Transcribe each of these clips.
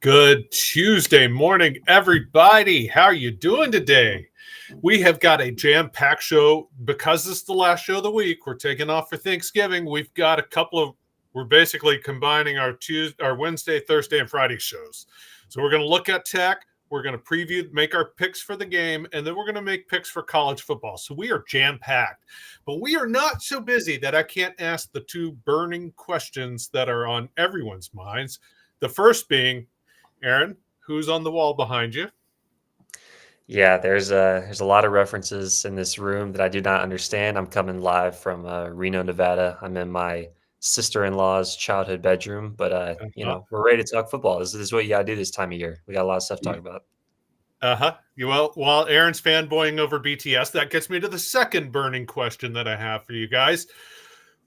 Good Tuesday morning, everybody. How are you doing today? We have got a jam-packed show because this is the last show of the week. We're taking off for Thanksgiving. We've got we're basically combining our Wednesday, Thursday, and Friday shows. So we're going to look at tech. We're going to preview, make our picks for the game, and then we're going to make picks for college football. So we are jam-packed. But we are not so busy that I can't ask the two burning questions that are on everyone's minds. The first being, Aaron, who's on the wall behind you? Yeah, there's a lot of references in this room that I do not understand. I'm coming live from Reno, Nevada. I'm in my sister-in-law's childhood bedroom, but we're ready to talk football. This is what you gotta do this time of year. We got a lot of stuff to talk about. Well, while Aaron's fanboying over BTS, that gets me to the second burning question that I have for you guys.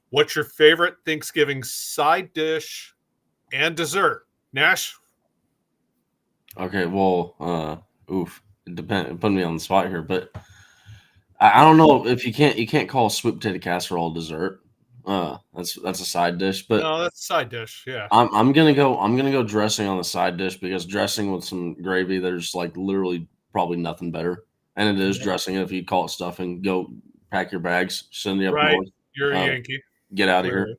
What's your favorite Thanksgiving side dish and dessert? Nash? Okay, well, it depends. Put me on the spot here, but I don't know if you can't call sweet potato casserole dessert. That's a side dish, but no, that's a side dish. Yeah, I'm gonna go dressing on the side dish because dressing with some gravy, there's like literally probably nothing better, and it is dressing. If you call it stuffing, go pack your bags, send you up right. north. You're a Yankee. Get out of here.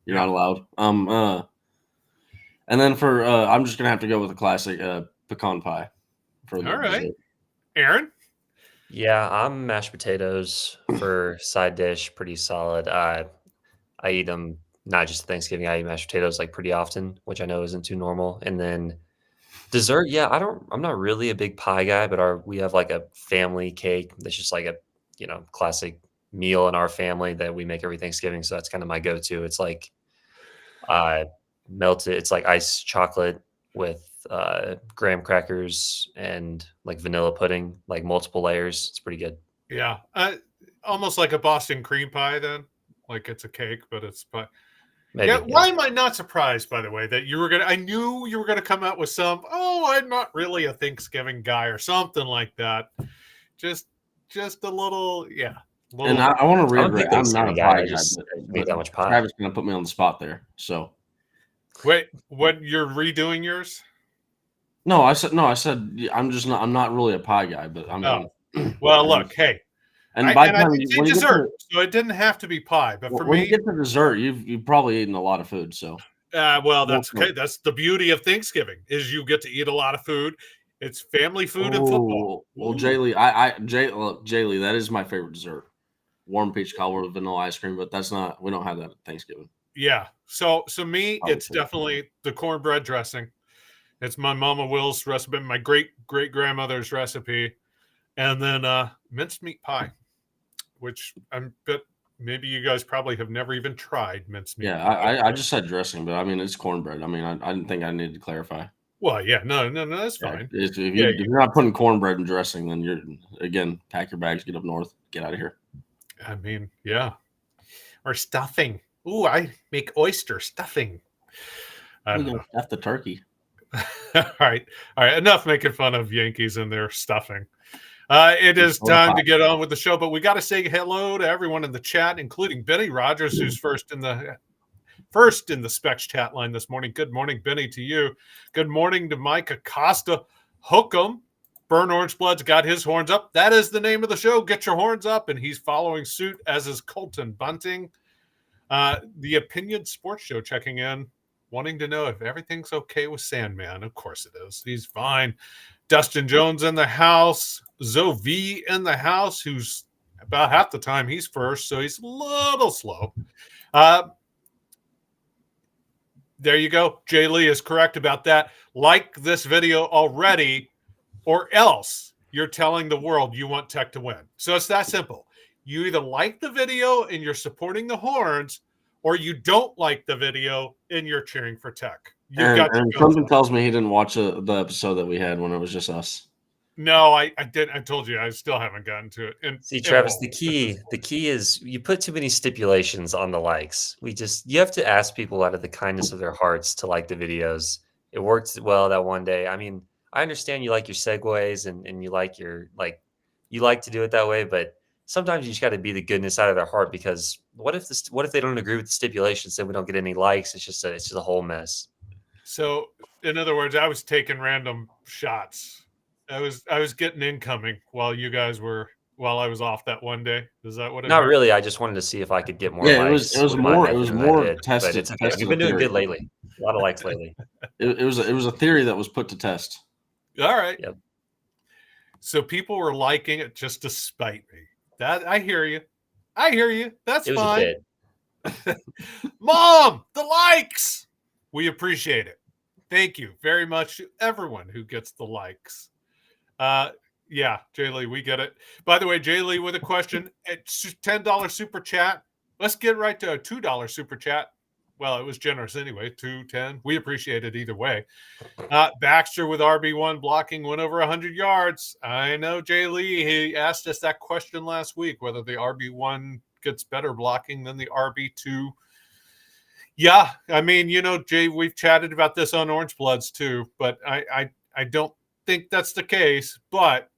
You're not allowed. And then for I'm just gonna have to go with a classic pecan pie. All right, dessert. Aaron. Yeah, I'm mashed potatoes for side dish. Pretty solid. I eat them not just Thanksgiving. I eat mashed potatoes like pretty often, which I know isn't too normal. And then dessert, yeah, I'm not really a big pie guy, but we have like a family cake that's just like a classic meal in our family that we make every Thanksgiving. So that's kind of my go-to. It's like melted. It's like iced chocolate with graham crackers and like vanilla pudding, like multiple layers. It's pretty good. Yeah, almost like a Boston cream pie then. Like it's a cake, but it's pie. Maybe, yeah. Why am I not surprised, by the way, that I knew you were gonna come out with some, I'm not really a Thanksgiving guy or something like that. Just a little, yeah. And I want to reiterate, I'm not a pie guy, but that much pie. Travis gonna put me on the spot there. So wait, what, you're redoing yours? No, I said I'm not really a pie guy, but well, look, hey. And I did dessert, so it didn't have to be pie. But for me, when you get to dessert, you've probably eaten a lot of food. So, well, that's okay. That's the beauty of Thanksgiving is you get to eat a lot of food. It's family food and football. Well, Jaylee, Jaylee, that is my favorite dessert. Warm peach cobbler with vanilla ice cream, but we don't have that at Thanksgiving. Yeah. So me, it's definitely the cornbread dressing. It's my Mama Will's recipe, my great grandmother's recipe, and then minced meat pie. Which I'm bet maybe you guys probably have never even tried mincemeat. Yeah, I just said dressing, but I mean it's cornbread. I mean I didn't think I needed to clarify. Well, yeah, no, that's fine. If you're not putting cornbread in dressing, then you're again pack your bags, get up north, get out of here. I mean, yeah, or stuffing. Ooh, I make oyster stuffing. I'm gonna stuff the turkey. All right. Enough making fun of Yankees and their stuffing. It is time to get on with the show, but we got to say hello to everyone in the chat, including Benny Rogers, who's first in the Specs chat line this morning. Good morning, Benny, to you. Good morning to Mike Acosta. Hookem, Burn Orange Blood's got his horns up. That is the name of the show. Get your horns up, and he's following suit, as is Colton Bunting. The Opinion Sports Show checking in, wanting to know if everything's okay with Sandman. Of course it is. He's fine. Dustin Jones in the house. Zoe V in the house, who's about half the time he's first, so he's a little slow. There you go. Jay Lee is correct about that. Like this video already, or else you're telling the world you want Tech to win. So it's that simple. You either like the video and you're supporting the Horns, or you don't like the video and you're cheering for Tech. And something tells me he didn't watch the episode that we had when it was just us. No, I didn't. I told you I still haven't gotten to it. And see, Travis, the key is you put too many stipulations on the likes. You have to ask people out of the kindness of their hearts to like the videos. It worked well that one day. I mean, I understand you like your segues and you like you like to do it that way, but sometimes you just got to be the goodness out of their heart, because what if they don't agree with the stipulations, then we don't get any likes? It's just a whole mess. So, in other words, I was taking random shots. I was getting incoming while I was off that one day. Is that what it Not is? really. I just wanted to see if I could get more Yeah, it was likes with my it method was than I more did, but it's okay. test We've of a been doing theory. good lately. A lot of likes lately. It was a theory that was put to test. All right. Yep. So people were liking it just to spite me. That I hear you. I hear you. That's It was a fine. bit. Mom, the likes. We appreciate it. Thank you very much to everyone who gets the likes. Yeah, Jay Lee, we get it. By the way, Jay Lee with a question. It's $10 super chat. Let's get right to a $2 super chat. Well, it was generous anyway. 210. We appreciate it either way. Baxter with RB1 blocking went over 100 yards. I know Jay Lee. He asked us that question last week, whether the RB1 gets better blocking than the RB2. Yeah, I mean, Jay, we've chatted about this on Orange Bloods too, but I don't think that's the case. But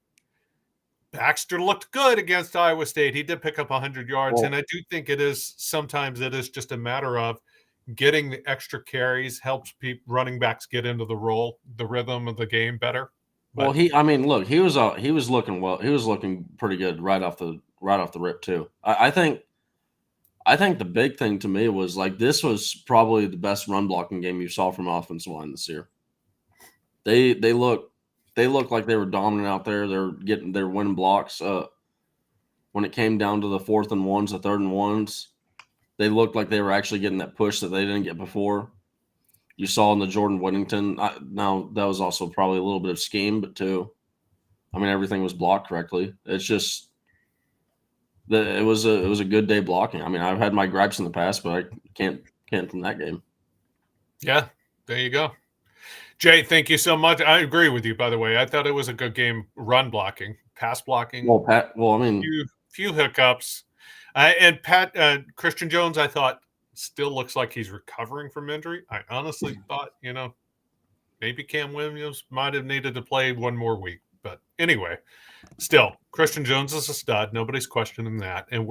Baxter looked good against Iowa State. He did pick up 100 yards, and I do think sometimes it is just a matter of getting the extra carries helps running backs get into the rhythm of the game better. But, look, he was looking well. He was looking pretty good right off the rip too. I think the big thing to me was like this was probably the best run blocking game you saw from offensive line this year. They look like they were dominant out there. They're winning blocks. When it came down to the 4th and 1s, the 3rd and 1s, they looked like they were actually getting that push that they didn't get before. You saw in the Jordan Whittington. Now that was also probably a little bit of scheme, but everything was blocked correctly. It's just that it was a good day blocking. I mean, I've had my gripes in the past, but I can't from that game. Yeah, there you go. Jay, thank you so much. I agree with you, by the way. I thought it was a good game run blocking, pass blocking. Few hiccups. And Christian Jones, I thought, still looks like he's recovering from injury. I honestly thought, maybe Cam Williams might have needed to play one more week. But anyway, still, Christian Jones is a stud. Nobody's questioning that. And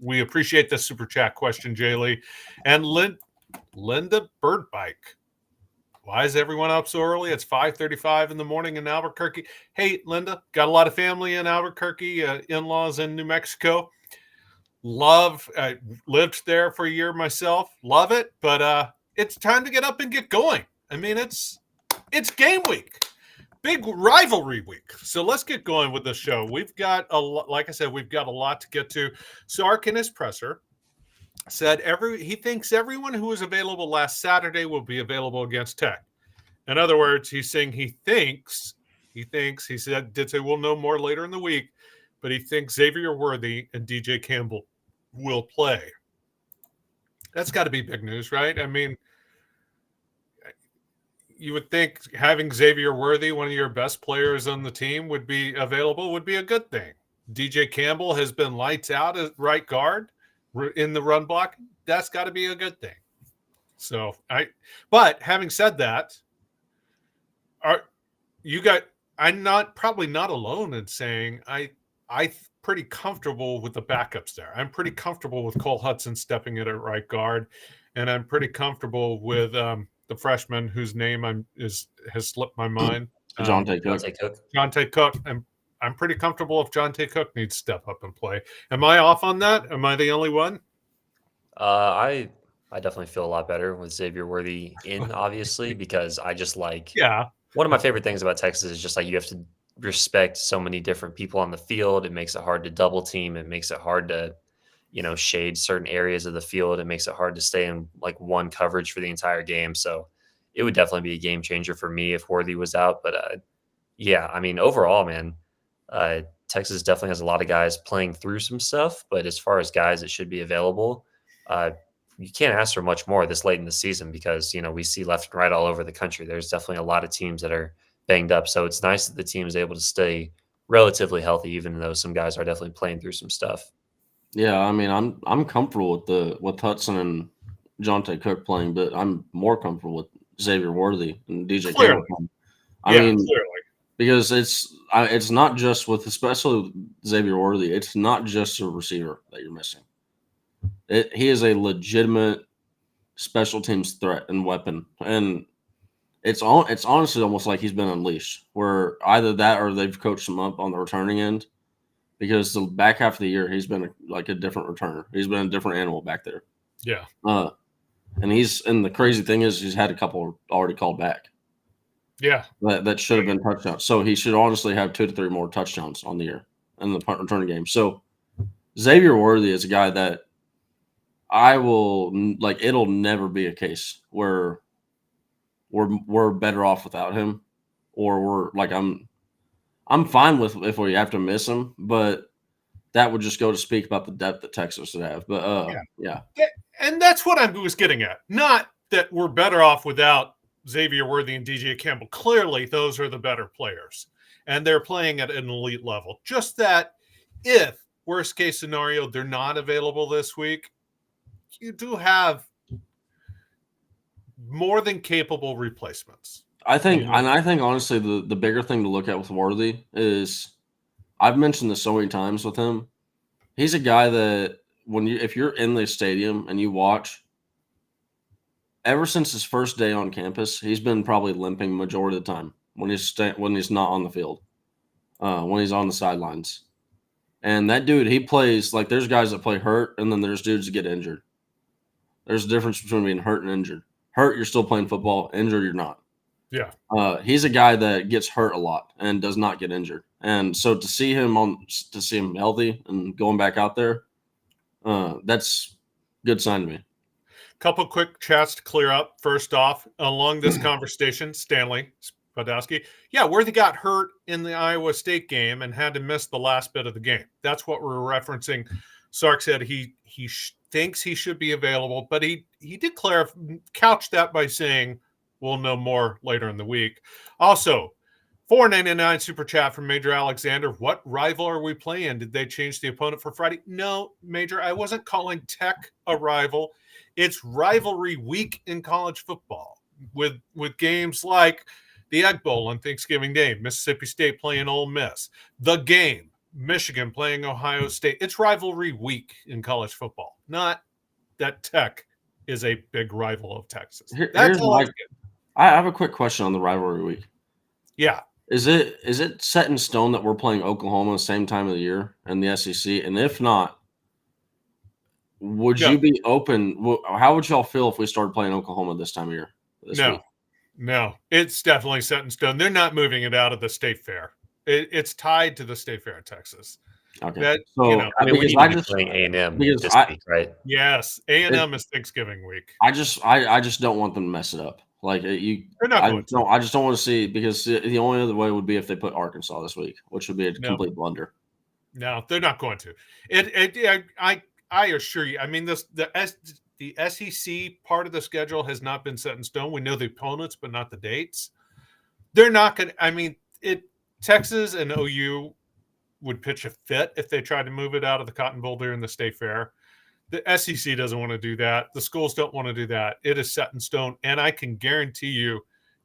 we appreciate the super chat question, Jay Lee. And Linda Birdbike. Why is everyone up so early? It's 5:35 in the morning in Albuquerque. Hey, Linda, got a lot of family in Albuquerque, in-laws in New Mexico. Lived there for a year myself. Love it, but it's time to get up and get going. I mean, it's game week, big rivalry week. So let's get going with the show. We've got like I said, we've got a lot to get to. Sark in his presser said he thinks everyone who was available last Saturday will be available against Tech. In other words, he's saying he did say we'll know more later in the week, but he thinks Xavier Worthy and DJ Campbell will play. That's got to be big news, right? I mean, you would think having Xavier Worthy, one of your best players on the team, would be available would be a good thing. DJ Campbell has been lights out at right guard in the run block. That's got to be a good thing. So but having said that, I'm probably not alone in saying I'm pretty comfortable with the backups there. I'm pretty comfortable with Cole Hudson stepping in at right guard, and I'm pretty comfortable with the freshman whose name has slipped my mind. Jonte Cook. Jonte Cook. I'm pretty comfortable if Jonte Cook needs to step up and play. Am I off on that? Am I the only one? I definitely feel a lot better with Xavier Worthy in, obviously, because I just one of my favorite things about Texas is just like you have to respect so many different people on the field. It makes it hard to double team. It makes it hard to, shade certain areas of the field. It makes it hard to stay in like one coverage for the entire game. So it would definitely be a game changer for me if Worthy was out. But overall, man, Texas definitely has a lot of guys playing through some stuff. But as far as guys that should be available, you can't ask for much more this late in the season because, we see left and right all over the country. There's definitely a lot of teams that are banged up. So it's nice that the team is able to stay relatively healthy, even though some guys are definitely playing through some stuff. Yeah, I mean, I'm comfortable with Hudson and Jonte Cook playing, but I'm more comfortable with Xavier Worthy and DJ Campbell. Clearly. Because it's not just especially with Xavier Worthy, it's not just a receiver that you're missing. He is a legitimate special teams threat and weapon. And it's honestly almost like he's been unleashed. Where either that or they've coached him up on the returning end, because the back half of the year he's been like a different returner. He's been a different animal back there. Yeah. And the crazy thing is he's had a couple already called back. Yeah. That should have been touchdowns. So he should honestly have 2 to 3 more touchdowns on the year in the punt returning game. So Xavier Worthy is a guy that I will like. It'll never be a case where we're better off without him, or we're like I'm fine with if we have to miss him, but that would just go to speak about the depth that Texas would have. But yeah. And that's what I was getting at. Not that we're better off without Xavier Worthy and DJ Campbell. Clearly, those are the better players, and they're playing at an elite level. Just that if, worst case scenario, they're not available this week, you do have more than capable replacements. I think honestly the bigger thing to look at with Worthy is, I've mentioned this so many times with him. He's a guy that if you're in the stadium and you watch, ever since his first day on campus, he's been probably limping majority of the time when he's not on the field, when he's on the sidelines. And that dude, he plays like, there's guys that play hurt, and then there's dudes that get injured. There's a difference between being hurt and injured. Hurt, you're still playing football. Injured, you're not. Yeah. He's a guy that gets hurt a lot and does not get injured. And so to see him healthy and going back out there, that's a good sign to me. Couple quick chats to clear up. First off, along this conversation, Stanley Podolsky, Worthy got hurt in the Iowa State game and had to miss the last bit of the game. That's what we're referencing. Sark said he thinks he should be available, but he did couch that by saying we'll know more later in the week. Also, $4.99 super chat from Major Alexander. What rival are we playing? Did they change the opponent for Friday? No, Major, I wasn't calling Tech a rival. It's rivalry week in college football with games like the Egg Bowl on Thanksgiving Day, Mississippi State playing Ole Miss, the game, Michigan playing Ohio State. It's rivalry week in college football, not that Tech is a big rival of Texas. I have a quick question on the rivalry week. Yeah. Is it set in stone that we're playing Oklahoma the same time of the year in the SEC? And if not, would you be open? How would y'all feel if we started playing Oklahoma this time of year? No, it's definitely set in stone. They're not moving it out of the state fair. It's tied to the state fair in Texas. Okay. We need to be playing A&M this week, right? Yes, A&M is Thanksgiving week. I just don't want them to mess it up. Like they're not going to. I just don't want to see, because the only other way would be if they put Arkansas this week, which would be a complete blunder. No, they're not going to. I assure you. I mean, the SEC part of the schedule has not been set in stone. We know the opponents, but not the dates. They're not going to. I mean, Texas and OU would pitch a fit if they tried to move it out of the Cotton Bowl during the State Fair. The SEC doesn't want to do that. The schools don't want to do that. It is set in stone, and I can guarantee you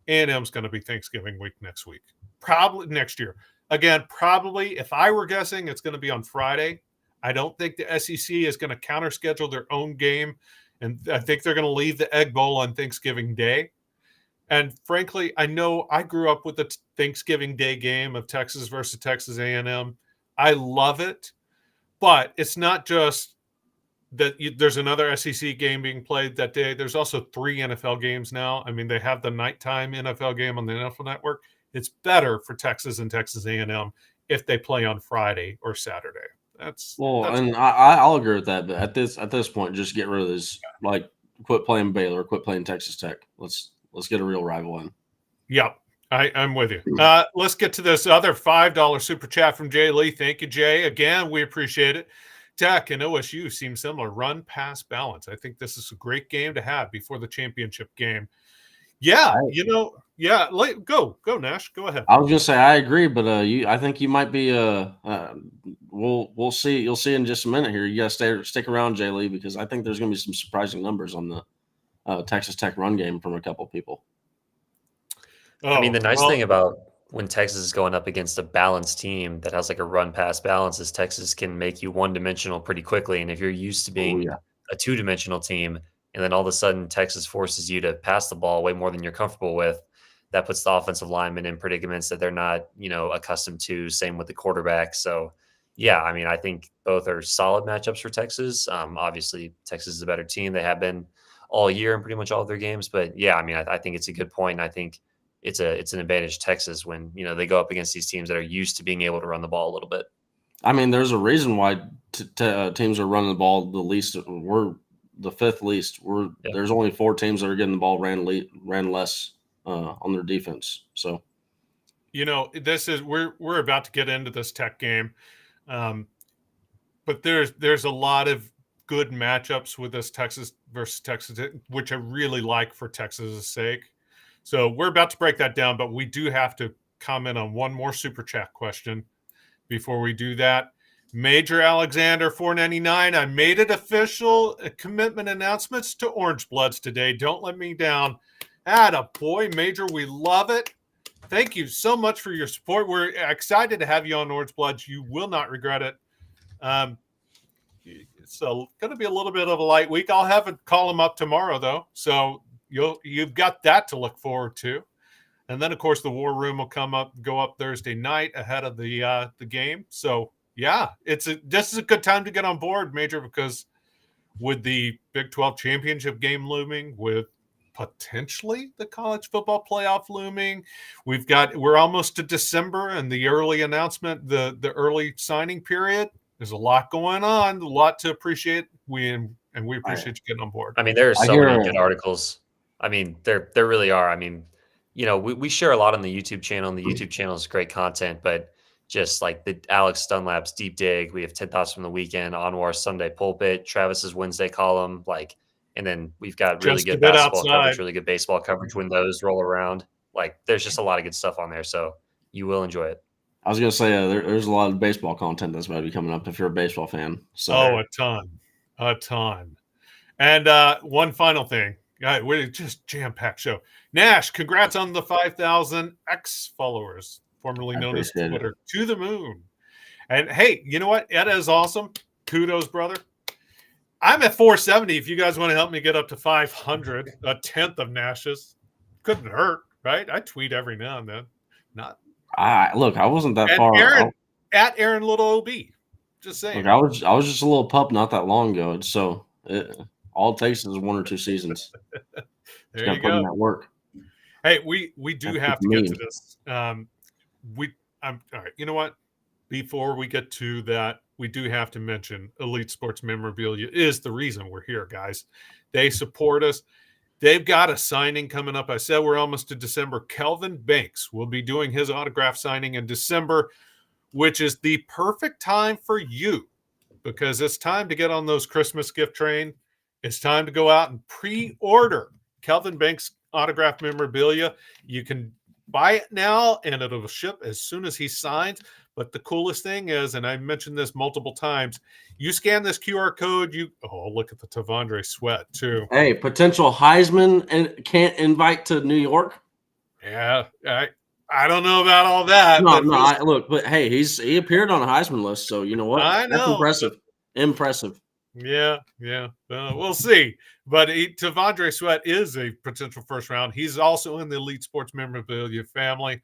A&M's going to be Thanksgiving week next week, probably next year. Again, probably, if I were guessing, it's going to be on Friday. I don't think the SEC is going to counter-schedule their own game, and I think they're going to leave the Egg Bowl on Thanksgiving Day. And frankly, I know I grew up with the Thanksgiving Day game of Texas versus Texas A&M. I love it, but it's not just that there's another SEC game being played that day. There's also 3 NFL games now. I mean, they have the nighttime NFL game on the NFL Network. It's better for Texas and Texas A&M if they play on Friday or Saturday. I'll agree with that. But at this point, just get rid of this. Like, quit playing Baylor, quit playing Texas Tech. Let's get a real rival in. Yep, I'm with you. Let's get to this other $5 super chat from Jay Lee. Thank you, Jay. Again, we appreciate it. Tech and OSU seem similar. Run, pass, balance. I think this is a great game to have before the championship game. Yeah, go Nash. Go ahead. I was gonna say I agree, but I think you might be. We'll see. You'll see in just a minute here. You gotta stick around, Jay Lee, because I think there's gonna be some surprising numbers on the Texas Tech run game from a couple people. I mean, the nice thing about when Texas is going up against a balanced team that has like a run-pass balance is Texas can make you one-dimensional pretty quickly. And if you're used to being a two-dimensional team, and then all of a sudden Texas forces you to pass the ball way more than you're comfortable with, that puts the offensive linemen in predicaments that they're not, accustomed to. Same with the quarterback. So, yeah, I mean, I think both are solid matchups for Texas. Obviously, Texas is a better team. They have been all year in pretty much all of their games. But yeah, I mean, I think it's a good point. And I think it's an advantage to Texas when they go up against these teams that are used to being able to run the ball a little bit. I mean, there's a reason why teams are running the ball the least. We're the fifth least. There's only 4 teams that are getting the ball ran less on their defense. So, we're about to get into this Tech game, but there's a lot of good matchups with this Texas versus Texas, which I really like for Texas's sake. So we're about to break that down, but we do have to comment on one more super chat question before we do that. Major Alexander 499. I made it official. Commitment announcements to Orange Bloods today. Don't let me down. Atta boy, Major. We love it. Thank you so much for your support. We're excited to have you on Orange Bloods. You will not regret it. It's going to be a little bit of a light week. I'll have a call him up tomorrow, though. So you've got that to look forward to. And then, of course, the War Room will go up Thursday night ahead of the game. So, yeah, this is a good time to get on board, Major, because with the Big 12 championship game looming, with potentially the college football playoff looming, we're almost to December and the early announcement, the early signing period. There's a lot going on, a lot to appreciate. We appreciate you getting on board. I mean, there are so many good articles. I mean, there really are. I mean, we share a lot on the YouTube channel, and the YouTube channel is great content, but just like the Alex Dunlap's Deep Dig, we have 10 Thoughts from the Weekend, Anwar's Sunday Pulpit, Travis's Wednesday column, and then we've got really good basketball coverage, really good baseball coverage when those roll around. There's just a lot of good stuff on there, so you will enjoy it. I was going to say there's a lot of baseball content that's about to be coming up if you're a baseball fan. So. Oh, a ton. And one final thing. We're just jam-packed show. Nash, congrats on the 5,000 X followers, formerly known as Twitter, to the moon. And hey, you know what? Ed is awesome. Kudos, brother. I'm at 470. If you guys want to help me get up to 500, a tenth of Nash's, couldn't hurt, right? I tweet every now and then. Look, I wasn't that far. At Aaron Little OB. Just saying. Look, I was just a little pup not that long ago. So all it takes is 1 or 2 seasons. There you go. Put in that work. Hey, we do have to get to this. All right. You know what? Before we get to that, we do have to mention Elite Sports Memorabilia is the reason we're here, guys. They support us. They've got a signing coming up. I said we're almost to December. Kelvin Banks will be doing his autograph signing in December, which is the perfect time for you because it's time to get on those Christmas gift train. It's time to go out and pre-order Kelvin Banks autograph memorabilia. You can buy it now, and it'll ship as soon as he signs. But the coolest thing is, and I mentioned this multiple times, you scan this QR code, look at the Tavondre Sweat, too. Hey, potential Heisman and can't invite to New York? Yeah, I don't know about all that. But hey, he appeared on a Heisman list, so you know what? I know. That's impressive. Yeah. We'll see. But Tavondre Sweat is a potential first round. He's also in the Elite Sports Memorabilia family.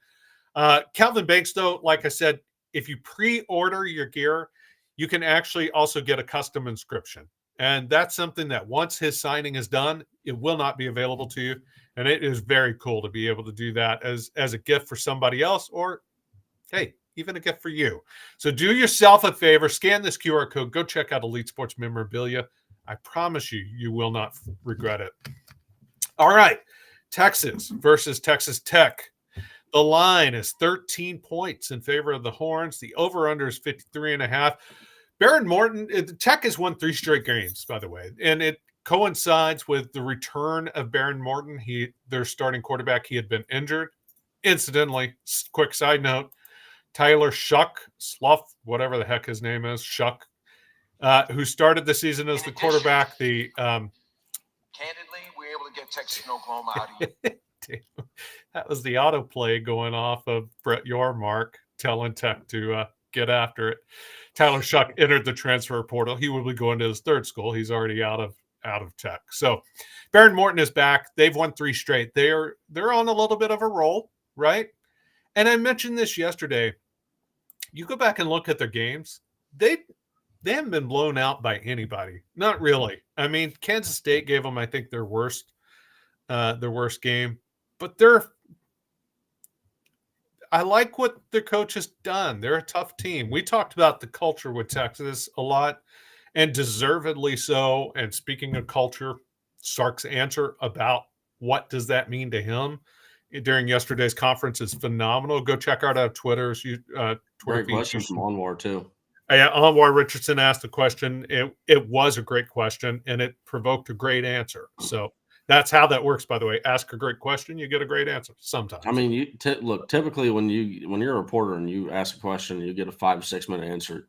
Kelvin Banks, though, like I said, if you pre-order your gear, you can actually also get a custom inscription. And that's something that once his signing is done, it will not be available to you. And it is very cool to be able to do that as a gift for somebody else or, hey, even a gift for you. So do yourself a favor, scan this QR code, go check out Elite Sports Memorabilia. I promise you will not regret it. All right, Texas versus Texas Tech. The line is 13 points in favor of the Horns. The over-under is 53.5. Baron Morton, Tech has won 3 straight games, by the way, and it coincides with the return of Baron Morton. Their starting quarterback, he had been injured. Incidentally, quick side note, Tyler Slough, whatever the heck his name is, Shuck, who started the season as the quarterback. Candidly, we're able to get Texas and Oklahoma out of here. That was the autoplay going off of Brett Yormark telling Tech to get after it. Tyler Shuck entered the transfer portal. He will be going to his third school. He's already out of out of Tech. So Baron Morton is back. They've won 3 straight. They're on a little bit of a roll, right? And I mentioned this yesterday. You go back and look at their games. They haven't been blown out by anybody. Not really. I mean, Kansas State gave them, I think, their worst game. But I like what their coach has done. They're a tough team. We talked about the culture with Texas a lot, and deservedly so. And speaking of culture, Sark's answer about what does that mean to him during yesterday's conference is phenomenal. Go check out our Twitter's Twitter Great feed. question from Anwar too. Yeah, Anwar Richardson asked the question. It was a great question, and it provoked a great answer. So that's how that works, by the way. Ask a great question, you get a great answer sometimes. I mean, look, typically when you're a reporter and you ask a question, you get a 5 to 6 minute answer.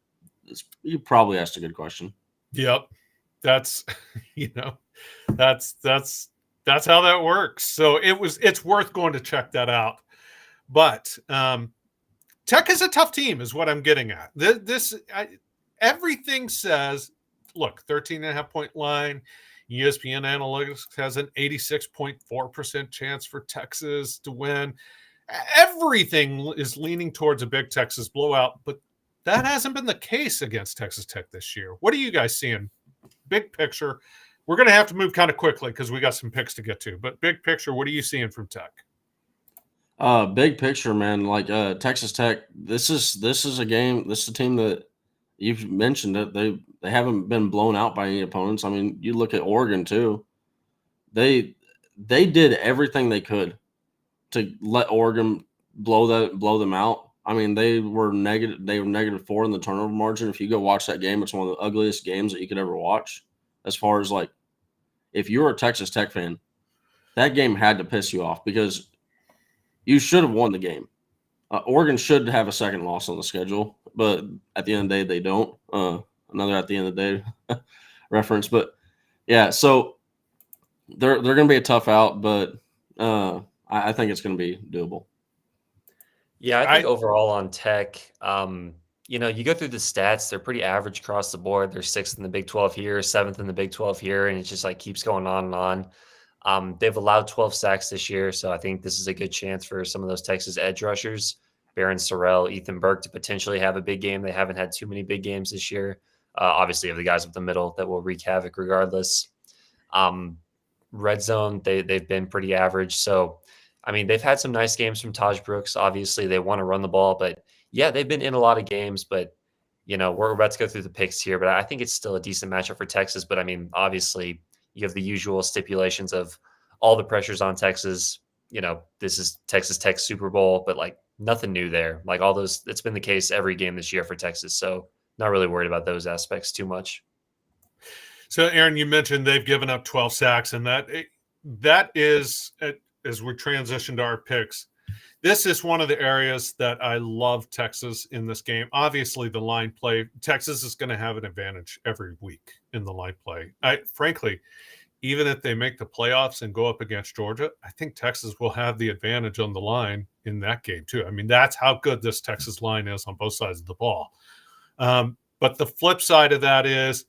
You probably asked a good question. Yep. That's that's how that works. So it's worth going to check that out. But Tech is a tough team is what I'm getting at. Everything says, look, 13.5 point line. ESPN Analytics has an 86.4% chance for Texas to win. Everything is leaning towards a big Texas blowout, but that hasn't been the case against Texas Tech this year. What are you guys seeing? Big picture. We're going to have to move kind of quickly because we got some picks to get to. But big picture, what are you seeing from Tech? Big picture, man. Like Texas Tech, this is a game. This is a team that you've mentioned that they haven't been blown out by any opponents. I mean, you look at Oregon too. They did everything they could to let Oregon blow them out. I mean, they were -4 in the turnover margin. If you go watch that game, it's one of the ugliest games that you could ever watch. As far as like, if you're a Texas Tech fan, that game had to piss you off because you should have won the game. Oregon should have a second loss on the schedule, but at the end of the day, they don't. Another at the end of the day reference, but yeah. So they're going to be a tough out, but I think it's going to be doable. Yeah, I think overall on Tech, you go through the stats, they're pretty average across the board. They're 6th in the Big 12 here, 7th in the Big 12 here, and it just like keeps going on and on. They've allowed 12 sacks this year, so I think this is a good chance for some of those Texas edge rushers, Barron Sorrell, Ethan Burke, to potentially have a big game. They haven't had too many big games this year. Obviously, you have the guys up the middle that will wreak havoc regardless. Red zone, they've been pretty average, so I mean, they've had some nice games from Taj Brooks. Obviously, they want to run the ball, but yeah, they've been in a lot of games. But we're about to go through the picks here, but I think it's still a decent matchup for Texas. But I mean, obviously, you have the usual stipulations of all the pressures on Texas. This is Texas Tech Super Bowl, but like nothing new there. Like all those, it's been the case every game this year for Texas. So not really worried about those aspects too much. So, Aaron, you mentioned they've given up 12 sacks, and that is. As we transition to our picks, this is one of the areas that I love Texas in this game. Obviously, the line play, Texas is going to have an advantage every week in the line play. Frankly, even if they make the playoffs and go up against Georgia, I think Texas will have the advantage on the line in that game too. I mean, that's how good this Texas line is on both sides of the ball. But the flip side of that is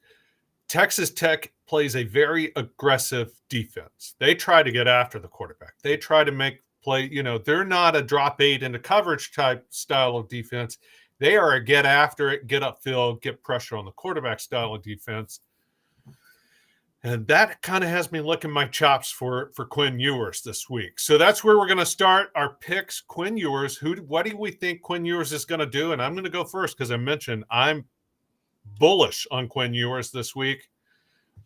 Texas Tech plays a very aggressive defense. They try to get after the quarterback. They try to make play. They're not a drop 8 into coverage type style of defense. They are a get after it, get upfield, get pressure on the quarterback style of defense. And that kind of has me licking my chops for Quinn Ewers this week. So that's where we're going to start our picks. Quinn Ewers, what do we think Quinn Ewers is going to do? And I'm going to go first because I mentioned I'm bullish on Quinn Ewers this week.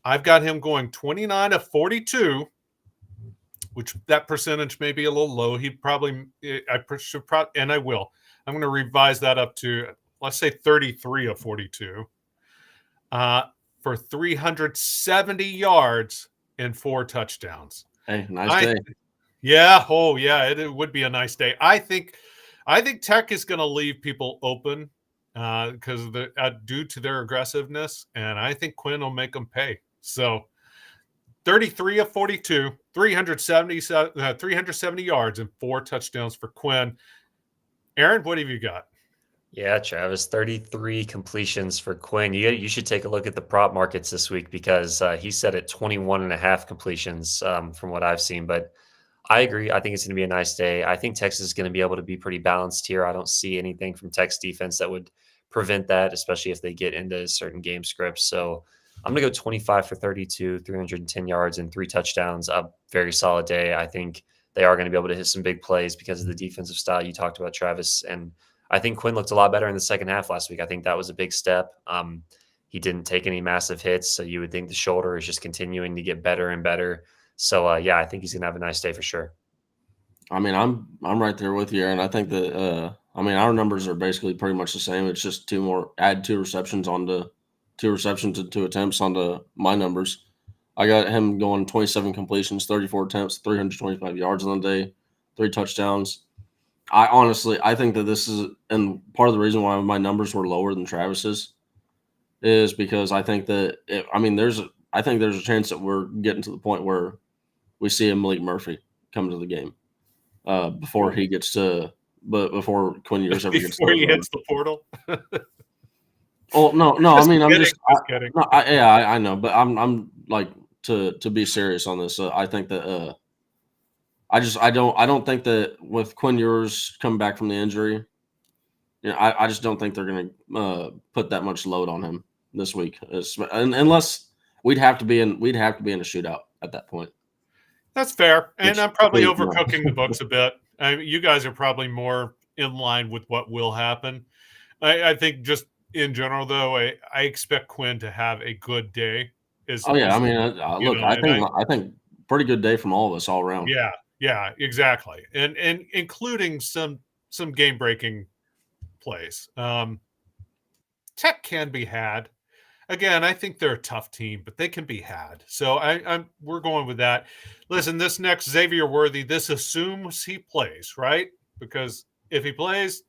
I've got him going 29 of 42, which that percentage may be a little low. And I will. I'm going to revise that up to, let's say 33 of 42 for 370 yards and 4 touchdowns. Hey, nice day. Yeah. Oh, yeah. It would be a nice day. I think Tech is going to leave people open because due to their aggressiveness, and I think Quinn will make them pay. So 33 of 42, 370 yards and 4 touchdowns for Quinn. Aaron, what have you got? Yeah, Travis, 33 completions for Quinn. You should take a look at the prop markets this week because he's set at 21 and a half completions from what I've seen. But I agree. I think it's going to be a nice day. I think Texas is going to be able to be pretty balanced here. I don't see anything from Texas defense that would prevent that, especially if they get into certain game scripts. So I'm going to go 25 for 32, 310 yards, and 3 touchdowns. A very solid day. I think they are going to be able to hit some big plays because of the defensive style you talked about, Travis. And I think Quinn looked a lot better in the second half last week. I think that was a big step. He didn't take any massive hits, so you would think the shoulder is just continuing to get better and better. So yeah, I think he's gonna have a nice day for sure. I mean, I'm right there with you, Aaron. I think that I mean, our numbers are basically pretty much the same. It's just add 2 receptions and 2 attempts onto my numbers. I got him going 27 completions, 34 attempts, 325 yards on the day, 3 touchdowns. I think that this is, and part of the reason why my numbers were lower than Travis's is because I think that I think there's a chance that we're getting to the point where we see a Malik Murphy come to the game before he gets to, but before Quinn Ewers ever gets before he hits the portal. Oh no! I mean, I'm just kidding. No, I know, but I'm like to be serious on this. I think that I don't think that with Quinn Ewers coming back from the injury, I just don't think they're going to put that much load on him this week, unless we'd have to be in a shootout at that point. That's fair, and I'm probably overcooking the books a bit. You guys are probably more in line with what will happen. I think just in general, though, I expect Quinn to have a good day. I mean, look, I think pretty good day from all of us all around. Yeah, exactly, and including some game breaking plays. Tech can be had. Again, I think they're a tough team, but they can be had. So we're going with that. Listen, this next Xavier Worthy, this assumes he plays, right? Because if he plays,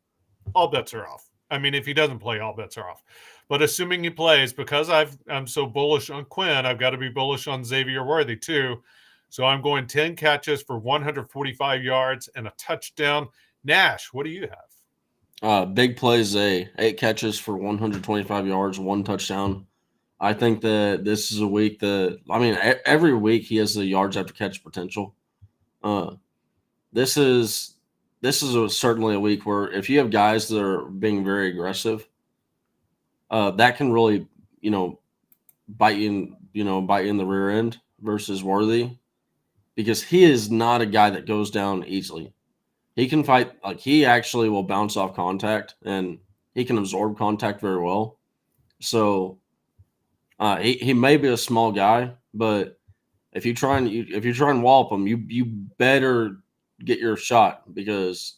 all bets are off. I mean, if he doesn't play, all bets are off. But assuming he plays, because I'm so bullish on Quinn, I've got to be bullish on Xavier Worthy too. So I'm going 10 catches for 145 yards and a touchdown. Nash, what do you have? Big plays, 8 catches for 125 yards, 1 touchdown. I think that this is a week that, I mean, every week he has the yards after catch potential. This is certainly a week where if you have guys that are being very aggressive, that can really, bite you in the rear end versus Worthy, because he is not a guy that goes down easily. He can fight, like he actually will bounce off contact and he can absorb contact very well. So he may be a small guy, but if you try and wallop him, you better get your shot, because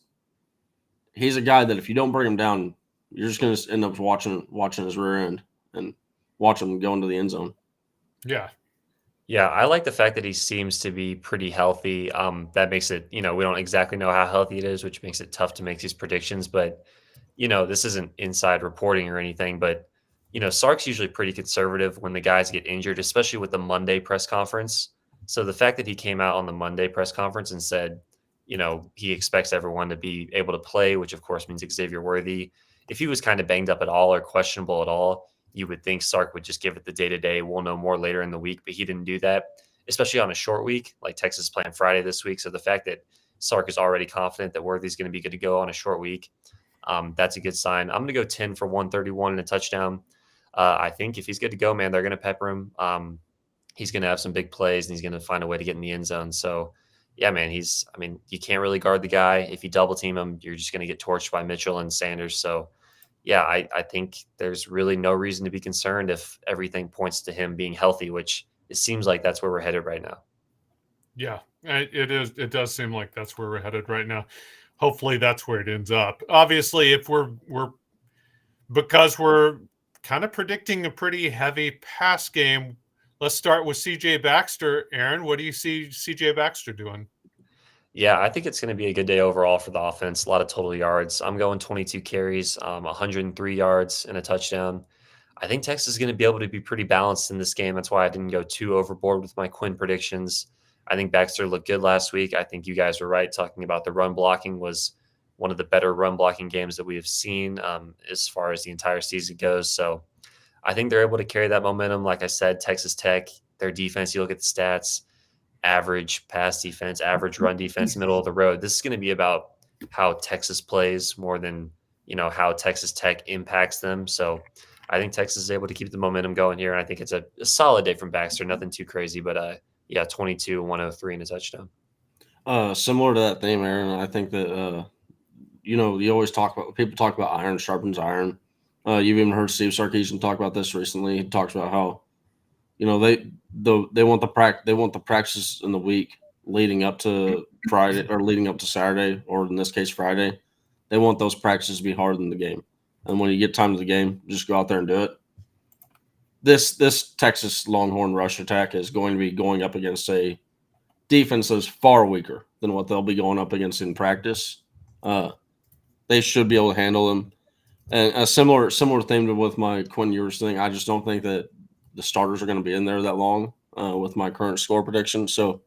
he's a guy that if you don't bring him down, you're just going to end up watching his rear end and watch him go into the end zone. Yeah, I like the fact that he seems to be pretty healthy. That makes it, we don't exactly know how healthy it is, which makes it tough to make these predictions. But, this isn't inside reporting or anything. But, Sark's usually pretty conservative when the guys get injured, especially with the Monday press conference. So the fact that he came out on the Monday press conference and said, he expects everyone to be able to play, which of course means Xavier Worthy. If he was kind of banged up at all or questionable at all, you would think Sark would just give it the day-to-day. We'll know more later in the week, but he didn't do that, especially on a short week, like Texas is playing Friday this week. So the fact that Sark is already confident that Worthy's going to be good to go on a short week, that's a good sign. I'm going to go 10 for 131 and a touchdown. I think if he's good to go, man, they're going to pepper him. He's going to have some big plays and he's going to find a way to get in the end zone. So, yeah, man, you can't really guard the guy. If you double team him, you're just going to get torched by Mitchell and Sanders. So, yeah, I think there's really no reason to be concerned if everything points to him being healthy, which it seems like that's where we're headed right now. Yeah, it is. It does seem like that's where we're headed right now. Hopefully that's where it ends up. Obviously, if because we're kind of predicting a pretty heavy pass game, let's start with CJ Baxter. Aaron, what do you see CJ Baxter doing? Yeah, I think it's going to be a good day overall for the offense. A lot of total yards. I'm going 22 carries, 103 yards and a touchdown. I think Texas is going to be able to be pretty balanced in this game. That's why I didn't go too overboard with my Quinn predictions. I think Baxter looked good last week. I think you guys were right talking about the run blocking was one of the better run blocking games that we have seen as far as the entire season goes. So I think they're able to carry that momentum. Like I said, Texas Tech, their defense, you look at the stats, average pass defense, average run defense, middle of the road. This is going to be about how Texas plays more than, how Texas Tech impacts them. So I think Texas is able to keep the momentum going here. And I think it's a solid day from Baxter. Nothing too crazy, but 22, 103 and a touchdown. Similar to that theme, Aaron, I think that, you always people talk about iron sharpens iron. You've even heard Steve Sarkisian talk about this recently. He talks about how, they want the practices in the week leading up to Friday or leading up to Saturday, or in this case Friday. They want those practices to be harder than the game. And when you get time to the game, just go out there and do it. This Texas Longhorn rush attack is going to be going up against a defense that is far weaker than what they'll be going up against in practice. They should be able to handle them. And a similar theme to with my Quinn Ewers thing, I just don't think that the starters are going to be in there that long with my current score prediction. So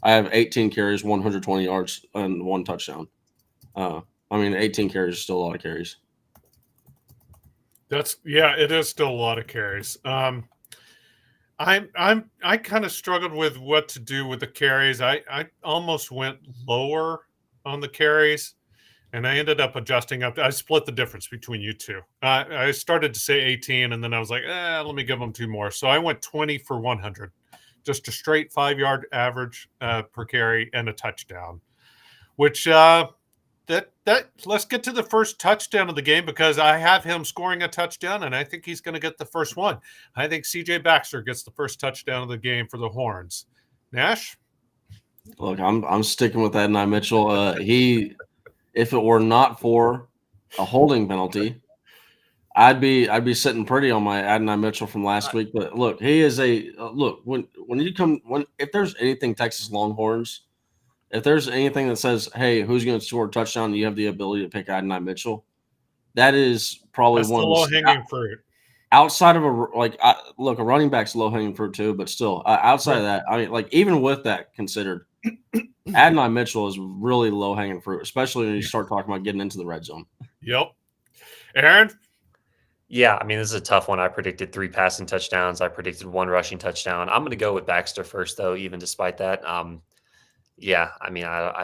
I have 18 carries, 120 yards, and 1 touchdown. 18 carries is still a lot of carries. It is still a lot of carries. I kind of struggled with what to do with the carries. I almost went lower on the carries, and I ended up adjusting up. I split the difference between you two. I started to say 18, and then I was like, let me give them 2 more. So I went 20 for 100, just a straight 5-yard average per carry and a touchdown, which let's get to the first touchdown of the game, because I have him scoring a touchdown, and I think he's going to get the first one. I think CJ Baxter gets the first touchdown of the game for the Horns. Nash? Look, I'm sticking with Adonai Mitchell. If it were not for a holding penalty, I'd be sitting pretty on my Adonai Mitchell from last week. But look, he is if there's anything Texas Longhorns. If there's anything that says, hey, who's going to score a touchdown, you have the ability to pick Adonai Mitchell. That is probably That's one the of the low-hanging fruit. Outside of a running back's low-hanging fruit too, but still, outside of that, even with that considered, Adonai Mitchell is really low-hanging fruit, especially when you start talking about getting into the red zone. Yep. Aaron? Yeah, this is a tough one. I predicted 3 passing touchdowns. I predicted 1 rushing touchdown. I'm going to go with Baxter first, though, even despite that. I'd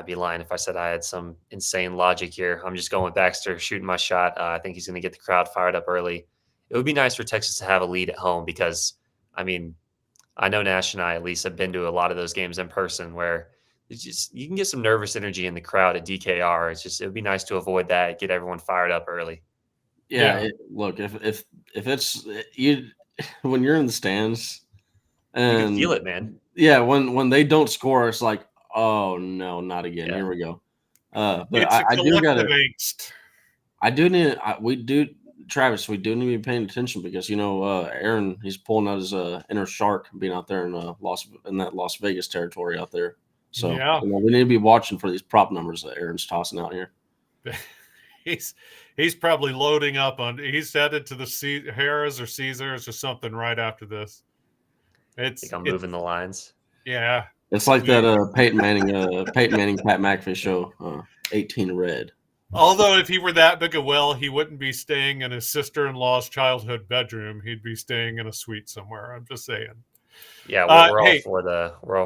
be lying if I said I had some insane logic here. I'm just going with Baxter, shooting my shot. I think he's going to get the crowd fired up early. It would be nice for Texas to have a lead at home because, I know Nash and I at least have been to a lot of those games in person where you can get some nervous energy in the crowd at DKR. It would be nice to avoid that, get everyone fired up early. Yeah. Look, if it's you, when you're in the stands, and you can feel it, man. Yeah, when they don't score, it's like, oh no, not again. Yeah. Here we go. But I do got angst. Travis, we do need to be paying attention because Aaron, he's pulling out his inner shark being out there in that Las Vegas territory out there. So we need to be watching for these prop numbers that Aaron's tossing out here. He's probably loading up on. He's headed to the Harrah's or Caesars or something right after this. I think I'm moving the lines. Yeah, it's like that Peyton Manning, Pat McAfee show, 18 red. Although if he were that big a whale, he wouldn't be staying in his sister-in-law's childhood bedroom. He'd be staying in a suite somewhere. I'm just saying. Yeah, we're all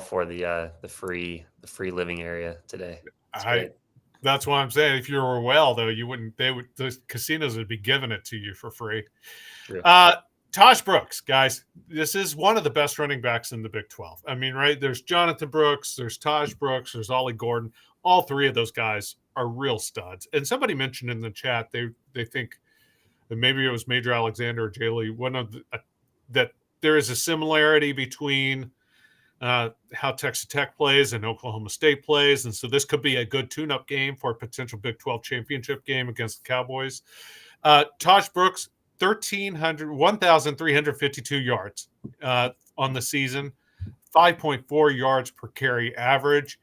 for the free living area today. That's what I'm saying. If you were a whale, though, you wouldn't. The casinos would be giving it to you for free. True. Taj Brooks, guys, this is one of the best running backs in the Big 12. Right? There's Jonathan Brooks, there's Taj Brooks, there's Ollie Gordon. All 3 of those guys are real studs. And somebody mentioned in the chat they think that maybe it was Major Alexander or Jay Lee, that there is a similarity between how Texas Tech plays and Oklahoma State plays. And so this could be a good tune-up game for a potential Big 12 championship game against the Cowboys. Taj Brooks, 1,352 yards on the season, 5.4 yards per carry average.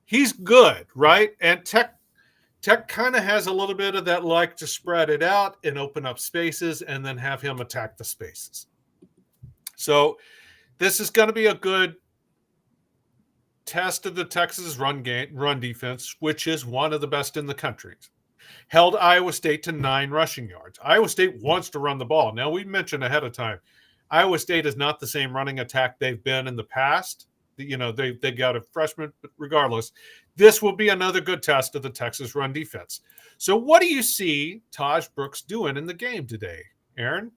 He's good, right? And Tech kind of has a little bit of that like to spread it out and open up spaces and then have him attack the spaces. So this is going to be a good test of the Texas run defense, which is one of the best in the country. held Iowa State to 9 rushing yards. Iowa State wants to run the ball. Now, we mentioned ahead of time, Iowa State is not the same running attack they've been in the past. They got a freshman, but regardless, this will be another good test of the Texas run defense. So what do you see Taj Brooks doing in the game today, Aaron?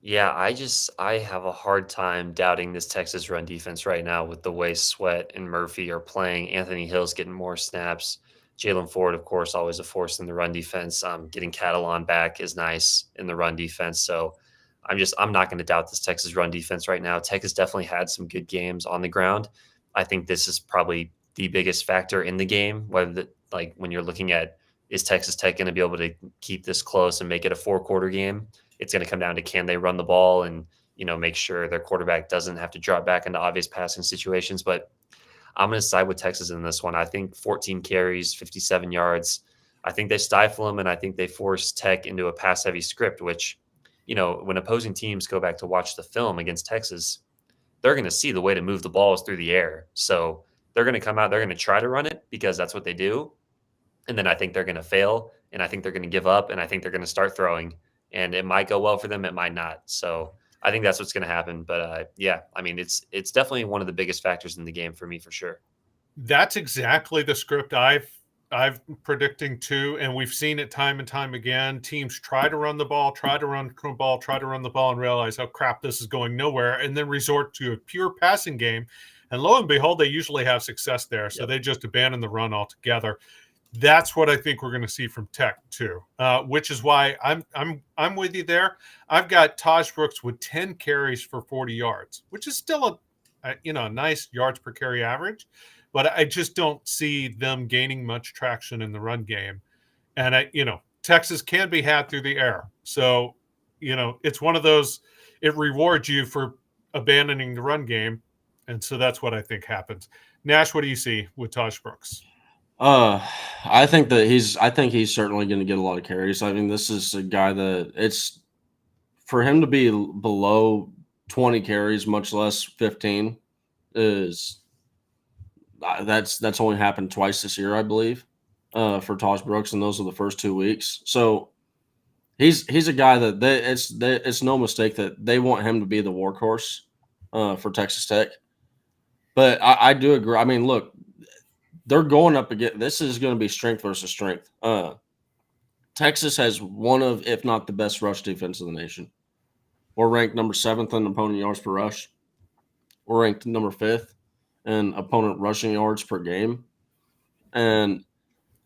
Yeah, I have a hard time doubting this Texas run defense right now with the way Sweat and Murphy are playing. Anthony Hill's getting more snaps. Jalen Ford, of course, always a force in the run defense. Getting Catalan back is nice in the run defense. So I'm not going to doubt this Texas run defense right now. Tech has definitely had some good games on the ground. I think this is probably the biggest factor in the game, when you're looking at, is Texas Tech going to be able to keep this close and make it a 4-quarter game? It's going to come down to, can they run the ball and, make sure their quarterback doesn't have to drop back into obvious passing situations. But I'm going to side with Texas in this one. I think 14 carries, 57 yards. I think they stifle them, and I think they force Tech into a pass-heavy script, which, when opposing teams go back to watch the film against Texas, they're going to see the way to move the balls through the air. So they're going to come out, they're going to try to run it because that's what they do. And then I think they're going to fail, and I think they're going to give up, and I think they're going to start throwing. And it might go well for them, it might not. So I think that's what's going to happen. But it's definitely one of the biggest factors in the game for me, for sure. That's exactly the script I've predicting too, and we've seen it time and time again. Teams try to run the ball, and realize, oh crap, this is going nowhere, and then resort to a pure passing game. And lo and behold, they usually have success there. So They just abandon the run altogether. That's what I think we're going to see from Tech too, which is why I'm with you there. I've got Taj Brooks with 10 carries for 40 yards, which is still a nice yards per carry average, but I just don't see them gaining much traction in the run game. And Texas can be had through the air, so it's one of those. It rewards you for abandoning the run game, and so that's what I think happens. Nash, what do you see with Taj Brooks? I think he's certainly going to get a lot of carries. I mean, this is a guy that it's for him to be below 20 carries, much less 15, is that's only happened twice this year, I believe, for Taj Brooks, and those are the first 2 weeks. So he's a guy that it's no mistake that they want him to be the workhorse for Texas Tech. But I do agree. I mean, look, they're going up again. This is going to be strength versus strength. Texas has one of, if not the best rush defense in the nation. We're ranked number 7th in opponent yards per rush. We're ranked number 5th in opponent rushing yards per game. And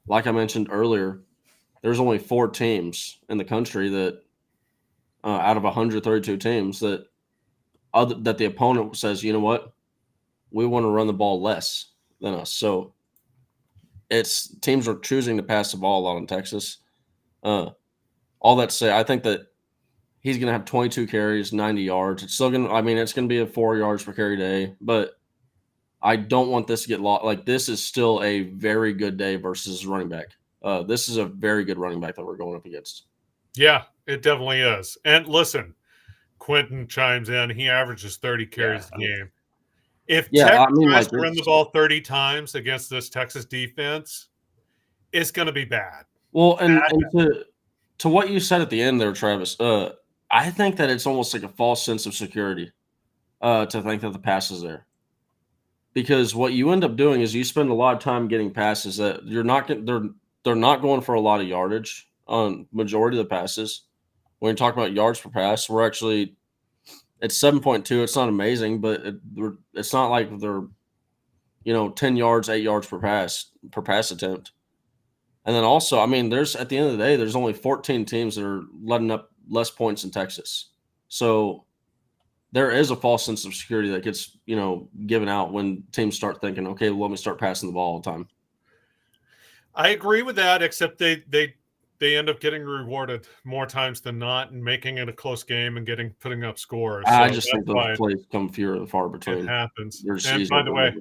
like I mentioned earlier, there's only 4 teams in the country that, out of 132 teams, that the opponent says, you know what, we want to run the ball less than us. So it's teams are choosing to pass the ball a lot in Texas. All that to say, I think that he's going to have 22 carries, 90 yards. It's still going to, it's going to be a 4 yards per carry day, but I don't want this to get lost. Like, this is still a very good day versus running back. This is a very good running back that we're going up against. Yeah, it definitely is. And listen, Quentin chimes in. He averages 30 carries a game. If Tech tries to run the ball 30 times against this Texas defense, it's going to be bad. Well, and to what you said at the end there, Travis, I think that it's almost like a false sense of security to think that the pass is there. Because what you end up doing is you spend a lot of time getting passes that they're not going for a lot of yardage on majority of the passes. When you talk about yards per pass, we're actually – it's 7.2. It's not amazing, but it's not like they're, 10 yards, 8 yards per pass attempt. And then also, there's at the end of the day, there's only 14 teams that are letting up less points in Texas. So there is a false sense of security that gets, given out when teams start thinking, okay, well, let me start passing the ball all the time. I agree with that, except they end up getting rewarded more times than not and making it a close game and putting up scores. I just think those plays come few and far between. It happens. And by the way,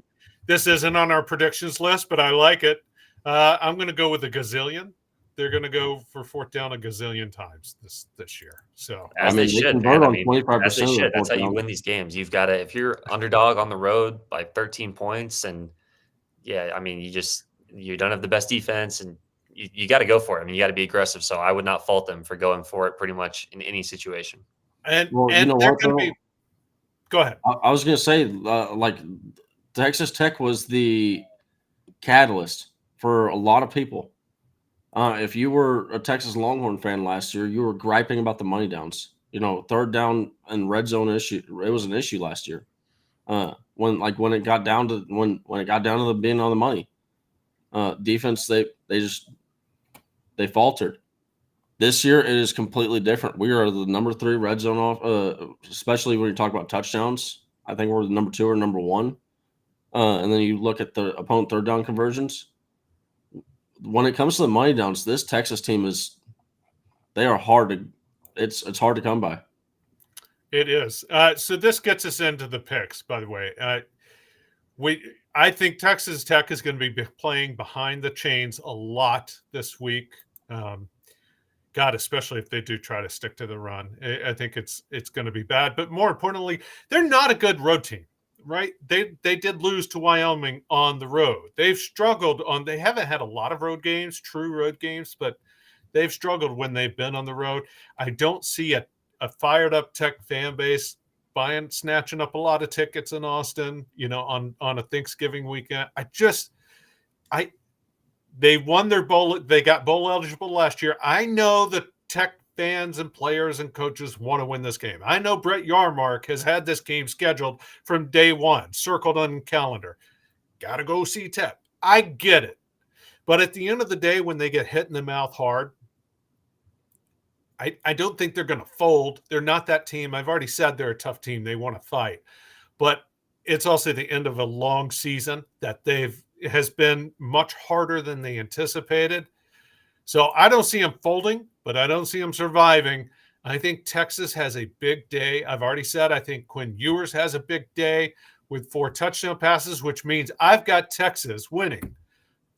this isn't on our predictions list, but I like it. I'm going to go with a gazillion. They're going to go for 4th down a gazillion times this year. So they should. As they should. That's how you win these games. You've got to, if you're underdog on the road by 13 points, and you don't have the best defense, and you got to go for it. I mean, you got to be aggressive. So I would not fault them for going for it pretty much in any situation. And Well, you and know they're what, going to though? be. Go ahead. I was going to say, like, Texas Tech was the catalyst for a lot of people. If you were a Texas Longhorn fan last year, you were griping about the money downs. You know, third down and red zone issue. It was an issue last year. When it got down to when it got down to the being on the money, defense they faltered. This year it is completely different. We are the number 3 red zone off, especially when you talk about touchdowns. I think we're the number 2 or number 1. And then you look at the opponent third down conversions. When it comes to the money downs, this Texas team they are hard to it's hard to come by. It is. So this gets us into the picks, by the way. I think Texas Tech is going to be playing behind the chains a lot this week. God, especially if they do try to stick to the run. I think it's going to be bad. But more importantly, they're not a good road team, right? They did lose to Wyoming on the road. They've struggled they haven't had a lot of road games, true road games, but they've struggled when they've been on the road. I don't see a fired up Tech fan base snatching up a lot of tickets in Austin, on a Thanksgiving weekend. They won their bowl. They got bowl eligible last year. I know the Tech fans and players and coaches want to win this game. I know Brett Yarmark has had this game scheduled from day one, circled on the calendar. Got to go see Tech. I get it. But at the end of the day, when they get hit in the mouth hard, I don't think they're going to fold. They're not that team. I've already said they're a tough team. They want to fight. But it's also the end of a long season that has been much harder than they anticipated. So I don't see them folding, but I don't see them surviving. I think Texas has a big day. I've already said I think Quinn Ewers has a big day with 4 touchdown passes, which means I've got Texas winning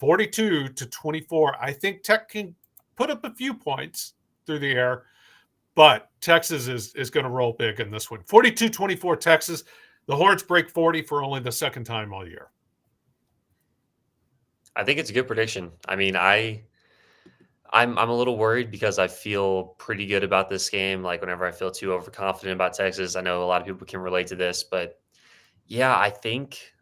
42-24. I think Tech can put up a few points through the air, but Texas is going to roll big in this one. 42-24 Texas. The Horns break 40 for only the second time all year. I think it's a good prediction. I mean, I'm a little worried because I feel pretty good about this game. Like whenever I feel too overconfident about Texas, I know a lot of people can relate to this, but yeah, I think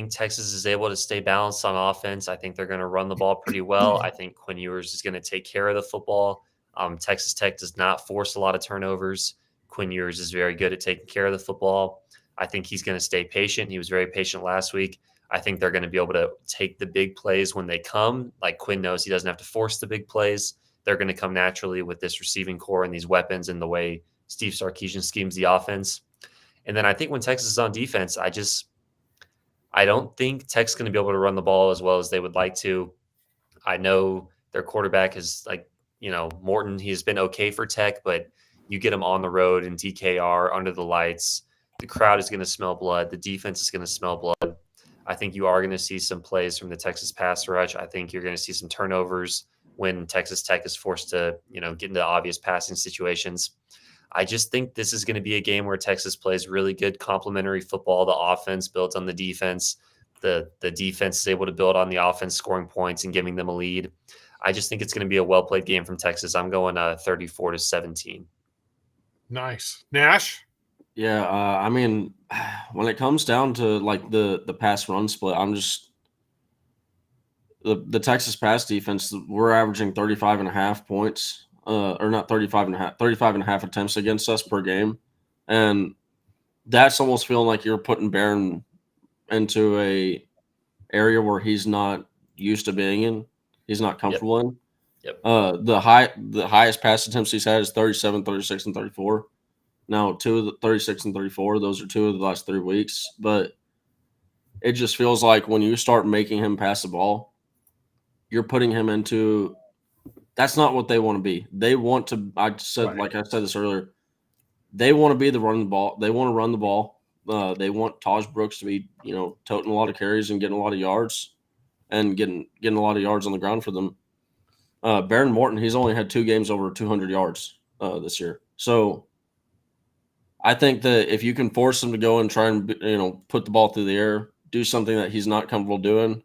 Texas is able to stay balanced on offense. I think they're going to run the ball pretty well. I think Quinn Ewers is going to take care of the football. Texas Tech does not force a lot of turnovers. Quinn Ewers is very good at taking care of the football. I think he's going to stay patient. He was very patient last week. I think they're going to be able to take the big plays when they come. Like Quinn knows he doesn't have to force the big plays. They're going to come naturally with this receiving core and these weapons and the way Steve Sarkisian schemes the offense. And then I think when Texas is on defense, I don't think Tech's going to be able to run the ball as well as they would like to. I know their quarterback is Morton. He's been okay for Tech, but you get him on the road in DKR under the lights. The crowd is going to smell blood. The defense is going to smell blood. I think you are going to see some plays from the Texas pass rush. I think you're going to see some turnovers when Texas Tech is forced to, get into obvious passing situations. I just think this is going to be a game where Texas plays really good complementary football. The offense builds on the defense. The defense is able to build on the offense, scoring points and giving them a lead. I just think it's going to be a well-played game from Texas. I'm going 34-17. Nice. Nash? Yeah, I mean, when it comes down to like the pass run split, I'm just the Texas pass defense. We're averaging 35.5 points, or not 35.5 attempts against us per game, and that's almost feeling like you're putting Barron into a area where he's not used to being in. He's not comfortable in. Yep. The highest pass attempts he's had is 37, 36, and 34. Now, 2 of the 36 and 34, those are 2 of the last 3 weeks. But it just feels like when you start making him pass the ball, you're putting him into – that's not what they want to be. They want to – like I said this earlier, they want to be the running ball. They want to run the ball. They want Taj Brooks to be, toting a lot of carries and getting a lot of yards and getting a lot of yards on the ground for them. Barron Morton, he's only had 2 games over 200 yards this year. So – I think that if you can force him to go and try and put the ball through the air, do something that he's not comfortable doing,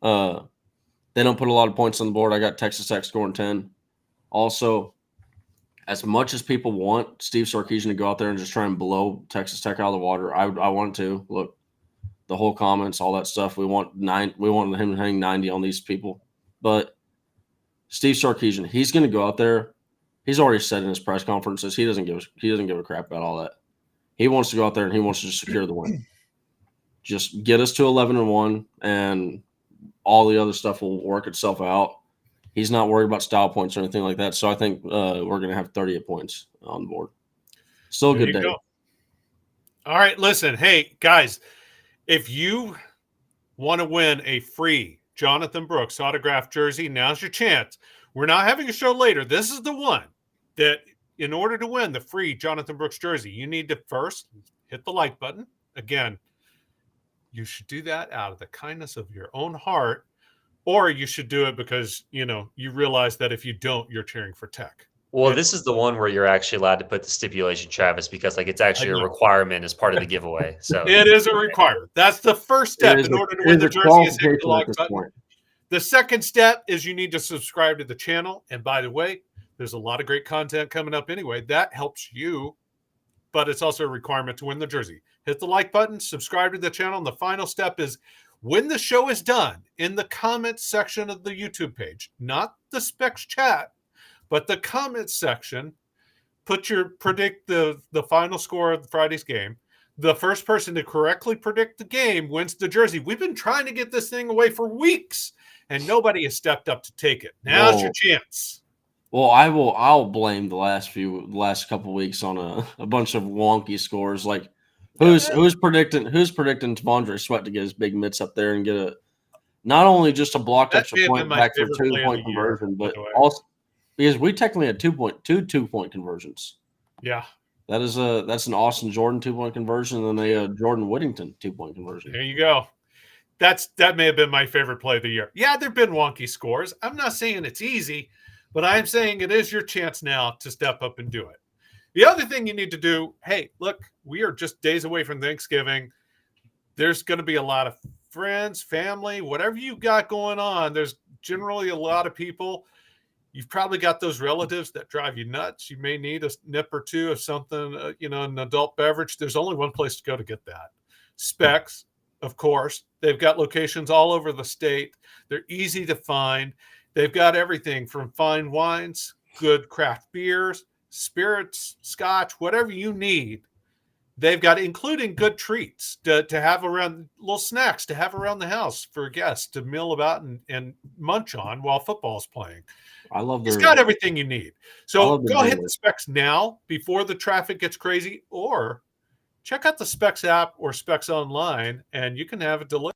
then They don't put a lot of points on the board. I got Texas Tech scoring 10. Also, as much as people want Steve Sarkisian to go out there and just try and blow Texas Tech out of the water, I want to. Look, the whole comments, all that stuff. We want him to hang 90 on these people. But Steve Sarkisian, he's going to go out there. He's already said in his press conferences he doesn't give a crap about all that. He wants to go out there and he wants to just secure the win. Just get us to 11-1, and all the other stuff will work itself out. He's not worried about style points or anything like that. So I think we're going to have 38 points on the board. Still a good day. Go. All right, listen. Hey, guys, if you want to win a free Jonathan Brooks autographed jersey, now's your chance. We're not having a show later. This is the one that in order to win the free Jonathan Brooks jersey, you need to first hit the like button. Again, you should do that out of the kindness of your own heart. Or you should do it because, you realize that if you don't, you're cheering for Tech. Well, this is the one where you're actually allowed to put the stipulation, Travis, because it's actually a requirement as part of the giveaway. So it is a requirement. That's the first step in order to win the jersey is hit the like button. The second step is you need to subscribe to the channel. And by the way, there's a lot of great content coming up anyway. That helps you, but it's also a requirement to win the jersey. Hit the like button, subscribe to the channel. And the final step is when the show is done, in the comments section of the YouTube page, not the Specs chat, but the comments section, predict the final score of Friday's game. The first person to correctly predict the game wins the jersey. We've been trying to get this thing away for weeks, and nobody has stepped up to take it. Now's your chance. Well, I'll blame the last couple weeks on a bunch of wonky scores. Like who's predicting T'Vondre Sweat to get his big mitts up there and get not only just a blocked extra point back for 2-point conversion, but also because we technically had 2-point conversions. Yeah. That's an Austin Jordan 2-point conversion and then a Jordan Whittington 2-point conversion. There you go. That may have been my favorite play of the year. Yeah, there've been wonky scores. I'm not saying it's easy, but I'm saying it is your chance now to step up and do it. The other thing you need to do, hey, look, we are just days away from Thanksgiving. There's going to be a lot of friends, family, whatever you've got going on. There's generally a lot of people. You've probably got those relatives that drive you nuts. You may need a nip or two of something, an adult beverage. There's only one place to go to get that. Specs, of course. They've got locations all over the state. They're easy to find. They've got everything from fine wines, good craft beers, spirits, scotch, whatever you need. They've got, including good treats to have around, little snacks to have around the house for guests to mill about and munch on while football's playing. I love It's got everything you need. So go hit the Specs now before the traffic gets crazy, or check out the Specs app or Specs online, and you can have it delivered.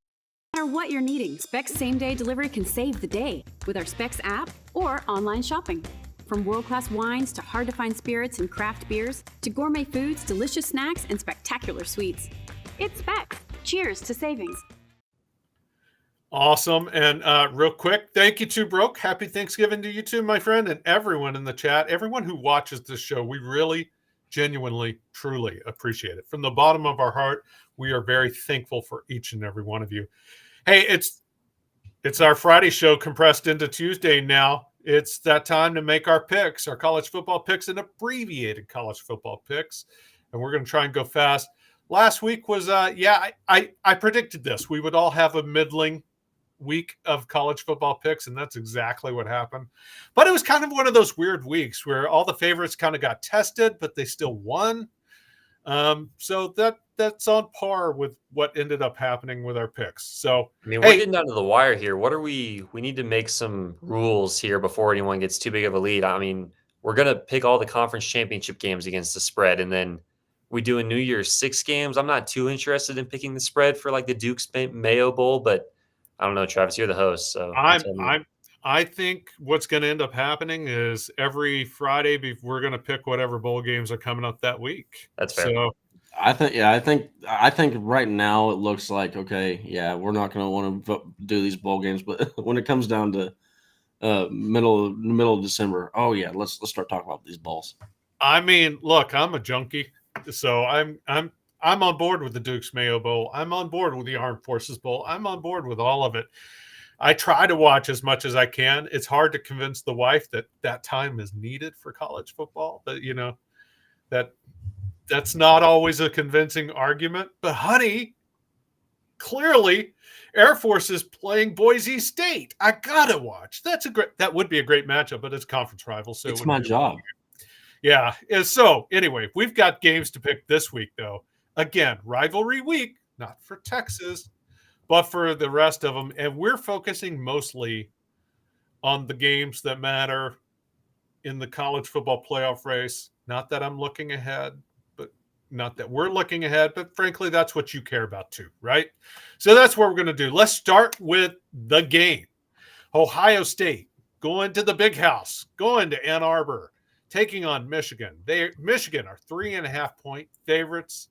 No matter what you're needing, Specs same-day delivery can save the day with our Specs app or online shopping. From world-class wines to hard-to-find spirits and craft beers to gourmet foods, delicious snacks, and spectacular sweets. It's Specs. Cheers to savings. Awesome. And real quick, thank you to Broke. Happy Thanksgiving to you too, my friend, and everyone in the chat, everyone who watches this show. We really, genuinely, truly appreciate it. From the bottom of our heart, we are very thankful for each and every one of you. Hey, it's our Friday show compressed into Tuesday now. It's that time to make our picks, our college football picks, and abbreviated college football picks. And we're going to try and go fast. Last week was, I predicted this. We would all have a middling week of college football picks, and that's exactly what happened. But it was kind of one of those weird weeks where all the favorites kind of got tested, but they still won. So that's on par with what ended up happening with our picks. So we're getting down to the wire here. We need to make some rules here before anyone gets too big of a lead. I mean, we're going to pick all the conference championship games against the spread, and then we do a New Year's 6 games. I'm not too interested in picking the spread for like the Duke's Mayo Bowl, but I don't know, Travis, you're the host. So I think what's going to end up happening is every Friday we're going to pick whatever bowl games are coming up that week. That's fair. So I think right now it looks like, okay, yeah, we're not going to want to do these bowl games, but when it comes down to middle of December, oh yeah, let's start talking about these bowls. I mean, look, I'm a junkie, so I'm on board with the Duke's Mayo Bowl. I'm on board with the Armed Forces Bowl. I'm on board with all of it. I try to watch as much as I can. It's hard to convince the wife that that time is needed for college football, but that's not always a convincing argument. But honey, clearly Air Force is playing Boise State. I gotta watch. That would be a great matchup, but it's conference rival, so It's my job. Yeah. So anyway, we've got games to pick this week, though. Again, rivalry week, not for Texas, but for the rest of them. And we're focusing mostly on the games that matter in the college football playoff race. Not that I'm looking ahead, but not that we're looking ahead, but frankly, that's what you care about too, right? So that's what we're going to do. Let's start with the game. Ohio State going to the big house, going to Ann Arbor, taking on Michigan. Michigan are 3.5-point favorites,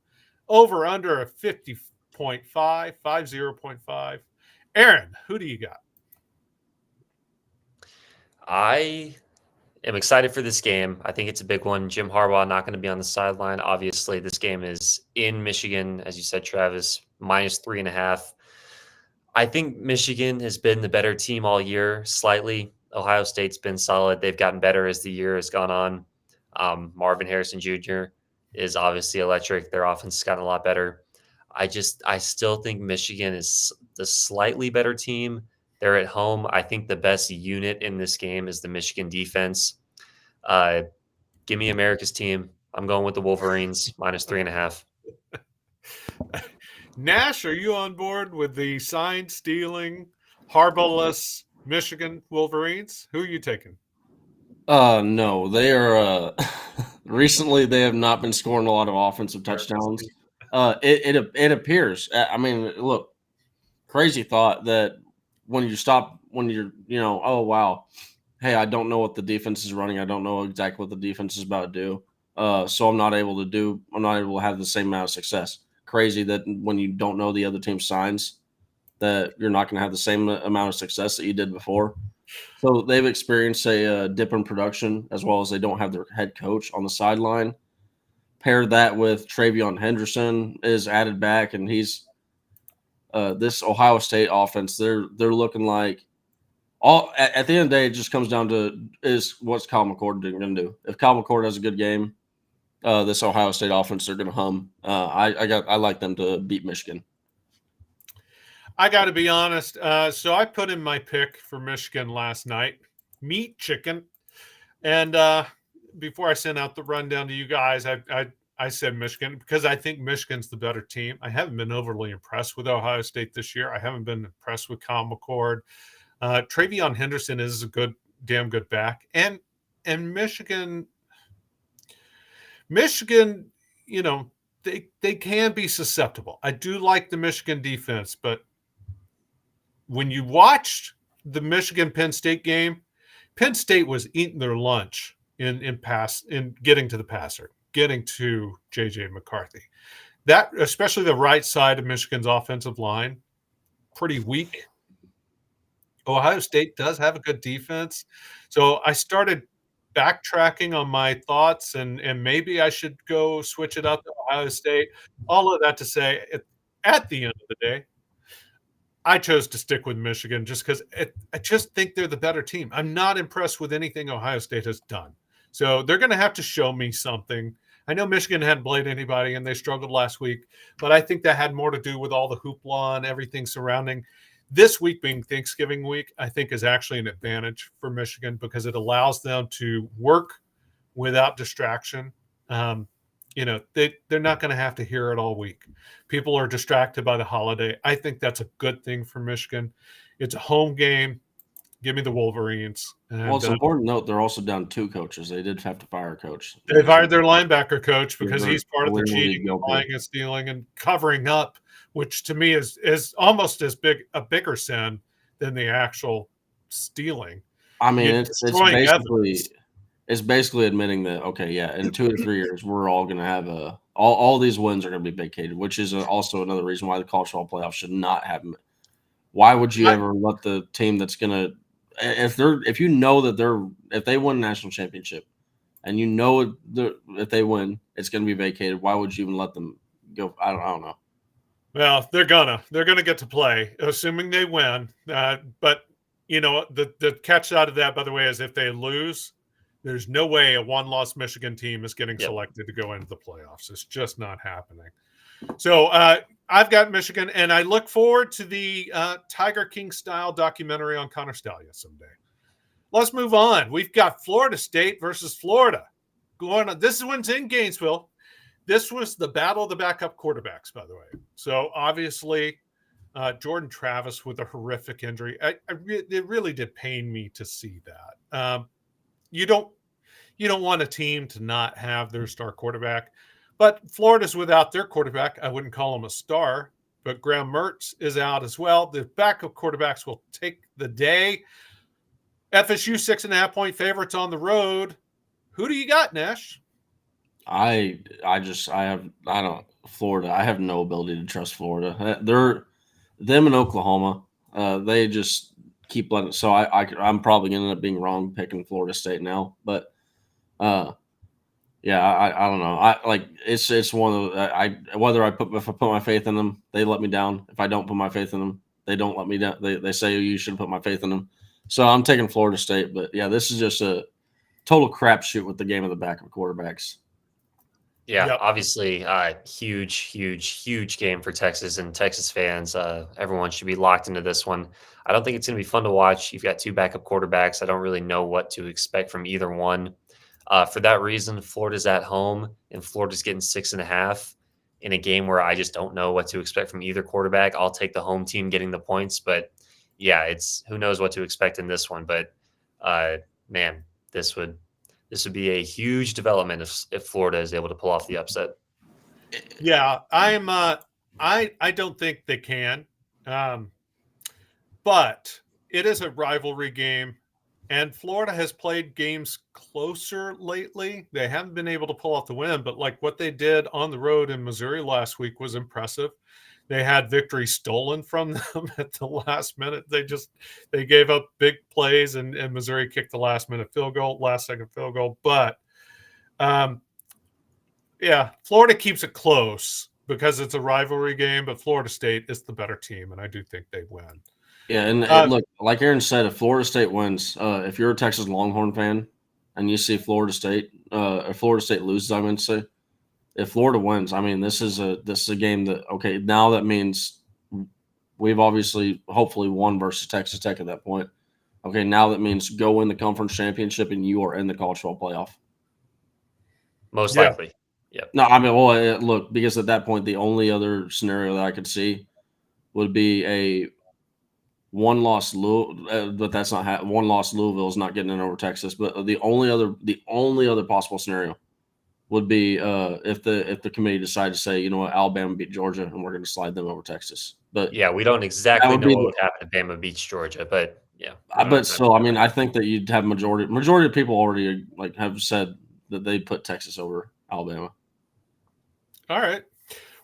over under a 50.5, 50.5. Aaron, who do you got? I am excited for this game. I think it's a big one. Jim Harbaugh not going to be on the sideline. Obviously, this game is in Michigan, as you said, Travis, -3.5. I think Michigan has been the better team all year, slightly. Ohio State's been solid. They've gotten better as the year has gone on. Marvin Harrison Jr. is obviously electric. Their offense has gotten a lot better. I still think Michigan is the slightly better team. They're at home. I think the best unit in this game is the Michigan defense. Give me America's team. I'm going with the Wolverines, -3.5. Nash, are you on board with the sign-stealing, Harbaugh-less Michigan Wolverines? Who are you taking? No, they are. Recently, they have not been scoring a lot of offensive touchdowns. It appears. I mean, look, crazy thought that when you're, oh wow, hey, I don't know what the defense is running. I don't know exactly what the defense is about to do. So I'm not able to have the same amount of success. Crazy that when you don't know the other team's signs, that you're not going to have the same amount of success that you did before. So they've experienced a dip in production, as well as they don't have their head coach on the sideline. Pair that with Travion Henderson is added back, and he's this Ohio State offense. They're looking like all at the end of the day. It just comes down to is what's Kyle McCord going to do. If Kyle McCord has a good game, this Ohio State offense, they're going to hum. I like them to beat Michigan. I got to be honest. So I put in my pick for Michigan last night, meat chicken. And before I sent out the rundown to you guys, I said Michigan because I think Michigan's the better team. I haven't been overly impressed with Ohio State this year. I haven't been impressed with Kyle McCord. Travion Henderson is a damn good back. And Michigan, they can be susceptible. I do like the Michigan defense, but when you watched the Michigan-Penn State game, Penn State was eating their lunch in getting to the passer, getting to J.J. McCarthy. That, especially the right side of Michigan's offensive line, pretty weak. Ohio State does have a good defense. So I started backtracking on my thoughts, and maybe I should go switch it up to Ohio State. All of that to say, at the end of the day, I chose to stick with Michigan just because I just think they're the better team. I'm not impressed with anything Ohio State has done. So they're going to have to show me something. I know Michigan hadn't played anybody and they struggled last week, but I think that had more to do with all the hoopla and everything surrounding. This week being Thanksgiving week, I think is actually an advantage for Michigan because it allows them to work without distraction. They're not going to have to hear it all week. People are distracted by the holiday. I think that's a good thing for Michigan. It's a home game. Give me the Wolverines. Well, it's important to note they're also down 2 coaches. They did have to fire a coach. They fired their linebacker coach because he's part of the cheating, lying, and stealing, and covering up, which to me is almost as big a bigger sin than the actual stealing. I mean, it's basically admitting that, okay, yeah, in 2 to 3 years, we're all going to have all these wins are going to be vacated, which is also another reason why the college football playoff should not have them. Why would you ever let the team that's going to – if you know that if they win a national championship and you know if they win, it's going to be vacated, why would you even let them go? I don't know. Well, they're gonna get to play, assuming they win. But the catch out of that, by the way, is if they lose, there's no way a one-loss Michigan team is getting selected to go into the playoffs. It's just not happening. So I've got Michigan, and I look forward to the Tiger King style documentary on Connor Stallion someday. Let's move on. We've got Florida State versus Florida. This one's in Gainesville. This was the battle of the backup quarterbacks, by the way. So obviously, Jordan Travis with a horrific injury. It really did pain me to see that. You don't want a team to not have their star quarterback, but Florida's without their quarterback. I wouldn't call him a star, but Graham Mertz is out as well. The backup quarterbacks will take the day. FSU 6.5-point favorites on the road. Who do you got, Nash? Florida. I have no ability to trust Florida. Them in Oklahoma. They just keep letting. So I'm probably going to end up being wrong picking Florida State now. But I don't know. It's one of whether if I put my faith in them, they let me down. If I don't put my faith in them, they don't let me down. They say you should put my faith in them. So I'm taking Florida State. But yeah, this is just a total crapshoot with the game of the backup quarterbacks. Yeah, obviously, huge game for Texas and Texas fans. Everyone should be locked into this one. I don't think it's going to be fun to watch. You've got two backup quarterbacks. I don't really know what to expect from either one. For that reason, Florida's at home, and Florida's getting 6.5 in a game where I just don't know what to expect from either quarterback. I'll take the home team getting the points, but yeah, it's who knows what to expect in this one. But man, this would be a huge development if Florida is able to pull off the upset. Yeah, I don't think they can, but it is a rivalry game, and Florida has played games closer lately. They haven't been able to pull off the win, but like what they did on the road in Missouri last week was impressive. They had victory stolen from them at the last minute. They gave up big plays, and Missouri kicked the last second field goal. But Florida keeps it close because it's a rivalry game, but Florida State is the better team, and I do think they win. Yeah, and look, like Aaron said, if Florida State wins, if you're a Texas Longhorn fan and you see Florida State, if Florida State loses, I meant to say, if Florida wins, I mean, this is a game that, okay, now that means we've hopefully won versus Texas Tech at that point. Okay, now that means go win the conference championship and you are in the college football playoff. Most likely. Yeah. No, I mean, look, because at that point, the only other scenario that I could see would be a one-loss Louisville, but that's not one-loss Louisville is not getting in over Texas. But the only other possible scenario would be if the committee decided to say, you know what, Alabama beat Georgia and we're going to slide them over Texas. But yeah, we don't exactly know what would happen if Bama beats Georgia, but yeah. But still, I mean, I think that you'd have majority of people already have said that they put Texas over Alabama. All right.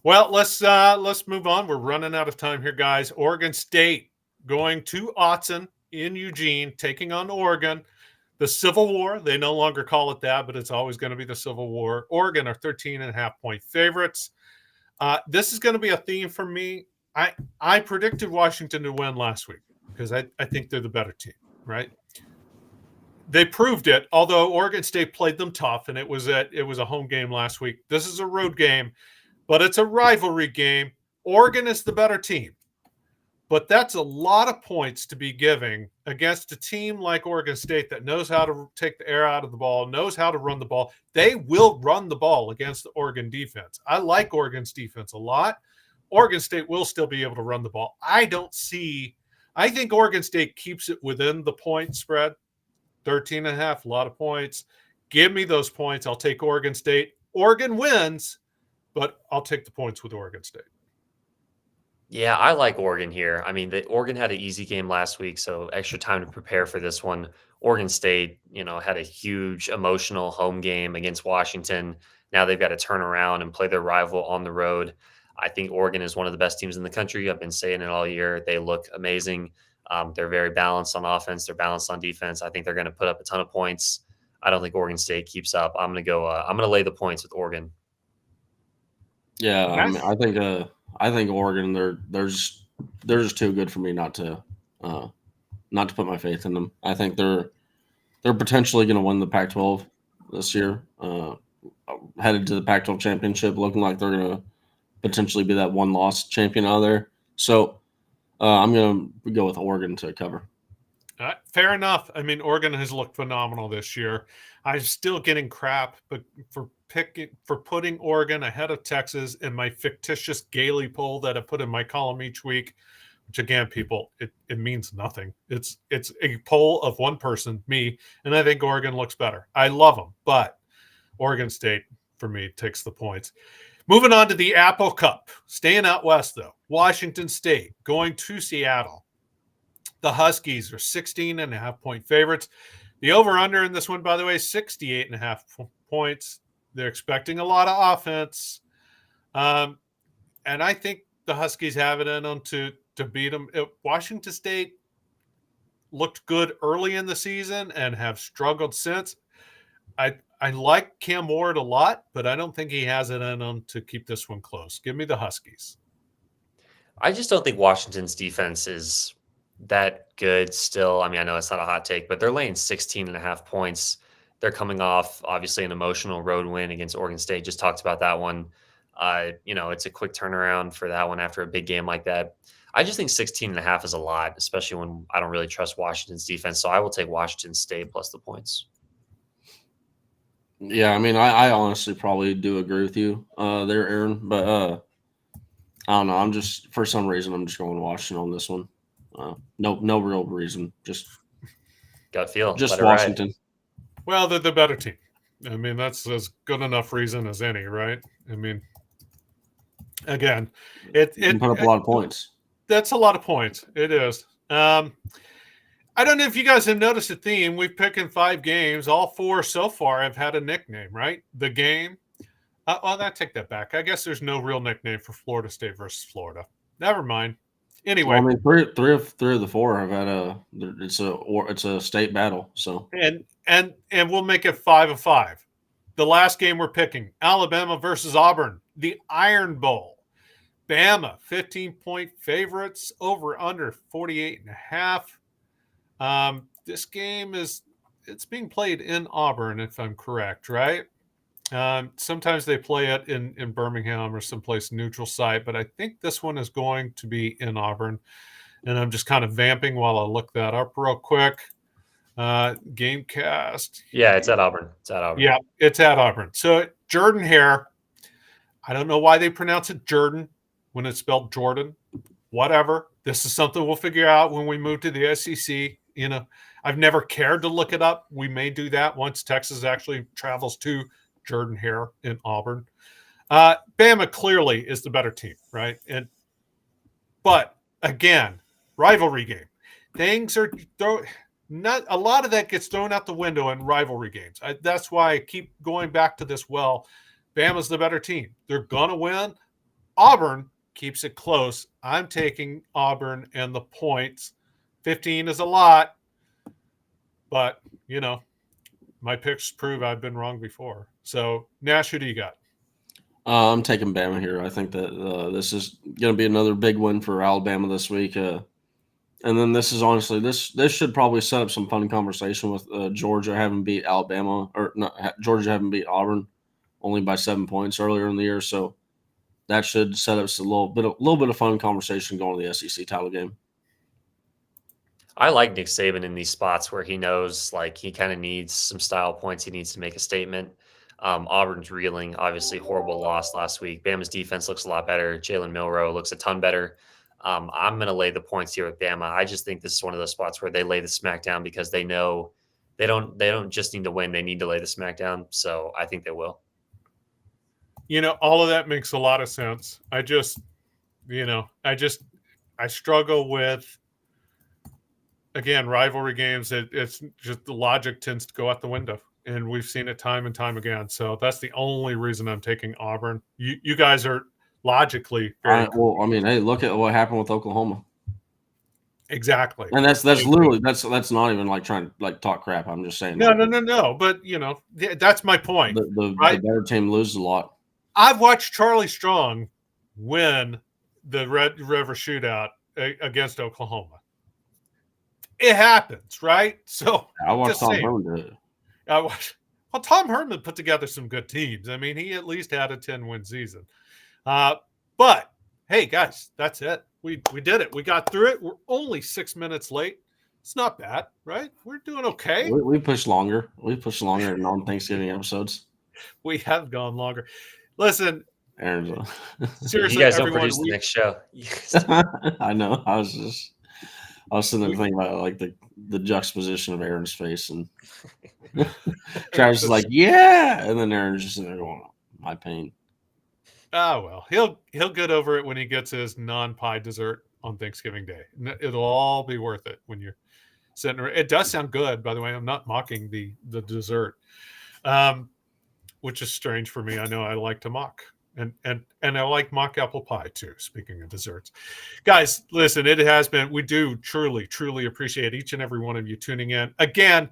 Well, let's move on. We're running out of time here, guys. Oregon State going to Autzen in Eugene, taking on Oregon. The Civil War, they no longer call it that, but it's always going to be the Civil War. Oregon are 13.5-point favorites. This is going to be a theme for me. I predicted Washington to win last week because I think they're the better team, right? They proved it, although Oregon State played them tough, and it was a home game last week. This is a road game, but it's a rivalry game. Oregon is the better team. But that's a lot of points to be giving against a team like Oregon State that knows how to take the air out of the ball, knows how to run the ball. They will run the ball against the Oregon defense. I like Oregon's defense a lot. Oregon State will still be able to run the ball. I think Oregon State keeps it within the point spread. 13.5, a lot of points. Give me those points. I'll take Oregon State. Oregon wins, but I'll take the points with Oregon State. Yeah, I like Oregon here. I mean, Oregon had an easy game last week, so extra time to prepare for this one. Oregon State, had a huge emotional home game against Washington. Now they've got to turn around and play their rival on the road. I think Oregon is one of the best teams in the country. I've been saying it all year. They look amazing. They're very balanced on offense. They're balanced on defense. I think they're going to put up a ton of points. I don't think Oregon State keeps up. I'm going to lay the points with Oregon. Yeah, I mean, I think I think Oregon, they're just too good for me not to put my faith in them. I think they're potentially going to win the Pac-12 this year. Headed to the Pac-12 championship, looking like they're going to potentially be that one-loss champion out of there. So I'm going to go with Oregon to cover. Fair enough. I mean, Oregon has looked phenomenal this year. I'm still getting crap, but for putting Oregon ahead of Texas in my fictitious Gailey poll that I put in my column each week, which again, people, it means nothing. It's a poll of one person, me, and I think Oregon looks better. I love them, but Oregon State for me takes the points. Moving on to the Apple Cup, staying out west though. Washington State going to Seattle. The Huskies are 16.5-point favorites. The over-under in this one, by the way, 68.5 points. They're expecting a lot of offense. And I think the Huskies have it in them to beat them. Washington State looked good early in the season and have struggled since. I like Cam Ward a lot, but I don't think he has it in him to keep this one close. Give me the Huskies. I just don't think Washington's defense is that good still. I mean, I know it's not a hot take, but they're laying 16.5 points. They're coming off, obviously, an emotional road win against Oregon State. Just talked about that one. It's a quick turnaround for that one after a big game like that. I just think 16.5 is a lot, especially when I don't really trust Washington's defense. So I will take Washington State plus the points. Yeah, I mean, I honestly probably do agree with you there, Aaron. But I don't know. For some reason, I'm just going Washington on this one. No real reason. Just gut feel. Just Washington. Well, they're the better team. I mean, that's as good enough reason as any, right? I mean, again, it put up a lot of points. That's a lot of points. It is. I don't know if you guys have noticed a theme. We've picked in 5 games. All 4 so far have had a nickname, right? The game. I take that back. I guess there's no real nickname for Florida State versus Florida. Never mind. Anyway, well, I mean, three of the 4 have had it's a state battle. So and we'll make it 5-5. The last game we're picking: Alabama versus Auburn, the Iron Bowl. Bama 15-point favorites, over under 48.5. This game it's being played in Auburn, if I'm correct, right? Sometimes they play it in Birmingham or someplace neutral site, but I think this one is going to be in Auburn. And I'm just kind of vamping while I look that up real quick. Gamecast. Yeah, it's at Auburn. Yeah, it's at Auburn. So Jordan Hare, I don't know why they pronounce it Jordan when it's spelled Jordan. Whatever. This is something we'll figure out when we move to the SEC. You know, I've never cared to look it up. We may do that once Texas actually travels to Jordan Hare in Auburn. Bama clearly is the better team, right? But again, rivalry game. Things are not a lot of that gets thrown out the window in rivalry games. That's why I keep going back to this. Well, Bama's the better team. They're gonna win. Auburn keeps it close. I'm taking Auburn and the points. 15 is a lot, but my picks prove I've been wrong before. So, Nash, who do you got? I'm taking Bama here. I think that this is going to be another big win for Alabama this week. And then this is honestly this should probably set up some fun conversation with Georgia having beat Alabama, or not Georgia having beat Auburn only by 7 points earlier in the year. So that should set up a little bit of fun conversation going to the SEC title game. I like Nick Saban in these spots where he knows like he kind of needs some style points. He needs to make a statement. Auburn's reeling, obviously horrible loss last week. Bama's defense looks a lot better. Jalen Milroe looks a ton better. I'm going to lay the points here with Bama. I just think this is one of those spots where they lay the smack down because they know they don't just need to win. They need to lay the smack down. So I think they will. All of that makes a lot of sense. I struggle with, again, rivalry games. It's just the logic tends to go out the window, and we've seen it time and time again. So that's the only reason I'm taking Auburn. You guys are logically very well. I mean, hey, look at what happened with Oklahoma. Exactly, and that's literally that's not even like trying to like talk crap. I'm just saying. No. But that's my point. The better team loses a lot. I've watched Charlie Strong win the Red River shootout against Oklahoma. It happens, right? So I watched just Tom saying. Herman do it. Well, Tom Herman put together some good teams. I mean, he at least had a 10-win season. But hey, guys, that's it. We did it. We got through it. We're only 6 minutes late. It's not bad, right? We're doing okay. We pushed longer. We pushed longer in non-Thanksgiving episodes. We have gone longer. Listen, Aaron's seriously, you guys everyone, don't produce the next show. I know. I was sitting there thinking about like the juxtaposition of Aaron's face, and Travis is like, yeah, and then Aaron's just sitting there going, my pain. Oh well, he'll get over it when he gets his non-pie dessert on Thanksgiving Day. It'll all be worth it when you're sitting. It does sound good, by the way. I'm not mocking the dessert, which is strange for me. I know I like to mock, and I like mock apple pie too. Speaking of desserts, guys, listen. It has been. We do truly appreciate each and every one of you tuning in. Again,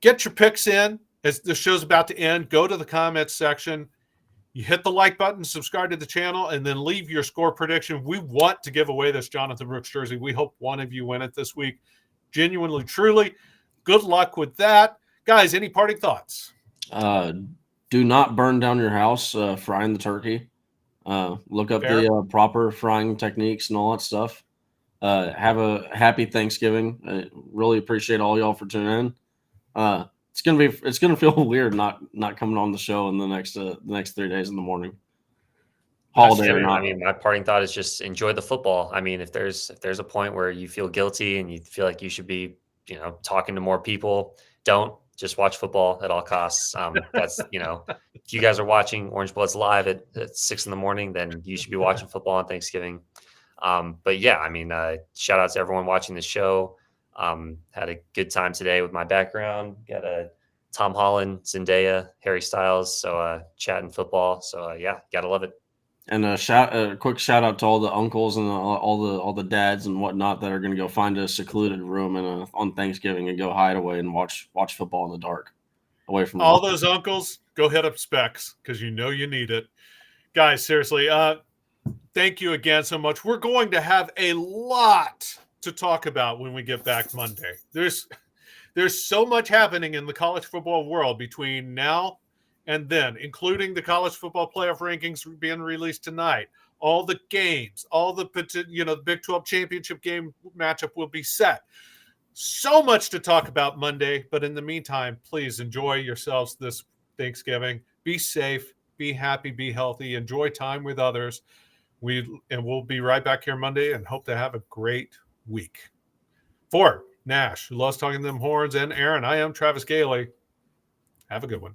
get your picks in as the show's about to end. Go to the comments section. You hit the like button, subscribe to the channel, and then leave your score prediction. We want to give away this Jonathan Brooks jersey. We hope one of you win it this week. Genuinely, truly. Good luck with that. Guys, any parting thoughts? Do not burn down your house frying the turkey. Look up the proper frying techniques and all that stuff. Have a happy Thanksgiving. Really appreciate all y'all for tuning in. It's gonna feel weird not coming on the show in the next 3 days in the morning. Holiday or not. I mean, my parting thought is just enjoy the football. I mean, if there's a point where you feel guilty and you feel like you should be, talking to more people, don't just watch football at all costs. That's if you guys are watching Orange Bloods live at 6 a.m, then you should be watching football on Thanksgiving. But yeah, I mean, shout out to everyone watching the show. Had a good time today with my background. Got a Tom Holland, Zendaya, Harry Styles. So chatting football. So yeah, gotta love it. And a quick shout out to all the uncles and all the dads and whatnot that are going to go find a secluded room on Thanksgiving and go hide away and watch football in the dark, away from all those uncles. Go hit up Specs because you need it, guys. Seriously, thank you again so much. We're going to have a lot to talk about when we get back Monday. There's so much happening in the college football world between now and then, including the college football playoff rankings being released tonight. All the games, all the the Big 12 championship game matchup will be set. So much to talk about Monday, but in the meantime, please enjoy yourselves this Thanksgiving. Be safe, be happy, be healthy, enjoy time with others. We'll be right back here Monday and hope to have a great week. For Nash, who loves talking to them horns, and Aaron, I am Travis Gailey. Have a good one.